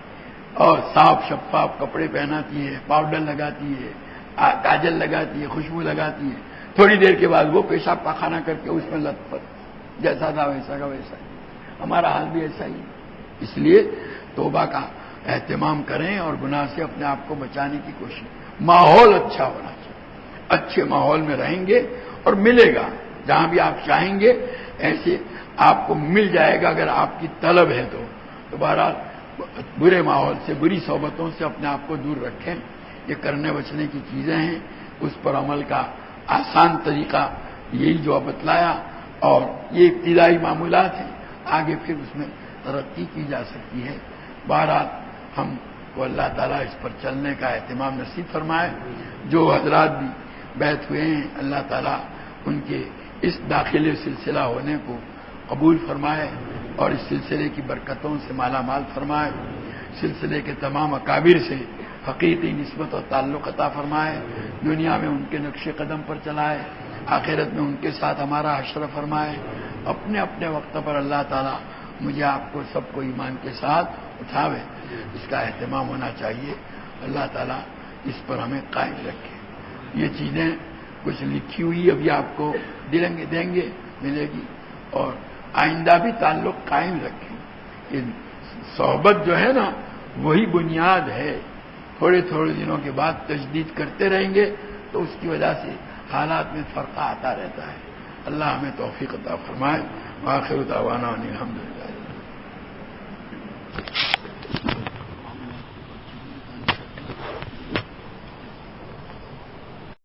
اور صاف شفاف کپڑے پہناتی ہے، پاؤڈر لگاتی ہے، کاجل لگاتی ہے، خوشبو لگاتی ہے، تھوڑی دیر کے بعد وہ پیشاب پاخانہ کر کے اس میں لت پت، جیسا تھا ویسا کا ویسا ہی۔ ہمارا حال بھی ایسا ہی ہے۔ اس لیے توبہ کا اہتمام کریں اور گناہ سے اپنے آپ کو بچانے کی کوشش۔ ماحول اچھا ہونا چاہیے، اچھے ماحول میں رہیں گے اور ملے گا، جہاں بھی آپ چاہیں گے ایسے آپ کو مل جائے گا اگر آپ کی طلب ہے تو بہرحال برے ماحول سے، بری صحبتوں سے اپنے آپ کو دور رکھیں۔ یہ کرنے بچنے کی چیزیں ہیں، اس پر عمل کا آسان طریقہ یہی جو بتلایا، اور یہ ابتدائی معمولات ہیں، آگے پھر اس میں ترقی کی جا سکتی ہے۔ بہرحال ہم کو اللہ تعالیٰ اس پر چلنے کا اہتمام نصیب فرمائے۔ جو حضرات بھی بیعت ہوئے ہیں اللہ تعالیٰ ان کے اس داخلے سلسلہ ہونے کو قبول فرمائے اور اس سلسلے کی برکتوں سے مالا مال فرمائے، سلسلے کے تمام اکابر سے حقیقی نسبت اور تعلق عطا فرمائے، دنیا میں ان کے نقش قدم پر چلائے، آخرت میں ان کے ساتھ ہمارا حشر فرمائے۔ اپنے اپنے وقت پر اللہ تعالیٰ مجھے آپ کو سب کو ایمان کے ساتھ اٹھاوے، اس کا اہتمام ہونا چاہیے۔ اللہ تعالیٰ اس پر ہمیں قائم رکھے۔ یہ چیزیں کچھ لکھی ہوئی ابھی آپ کو دیں گے ملے گی، اور آئندہ بھی تعلق قائم رکھیں۔ یہ صحبت جو ہے نا وہی بنیاد ہے، تھوڑے تھوڑے دنوں کے بعد تجدید کرتے رہیں گے تو اس کی وجہ سے حالات میں فرق آتا رہتا ہے۔ اللہ ہمیں توفیق عطا فرمائے۔ وآخر دعوانا ان الحمدللہ۔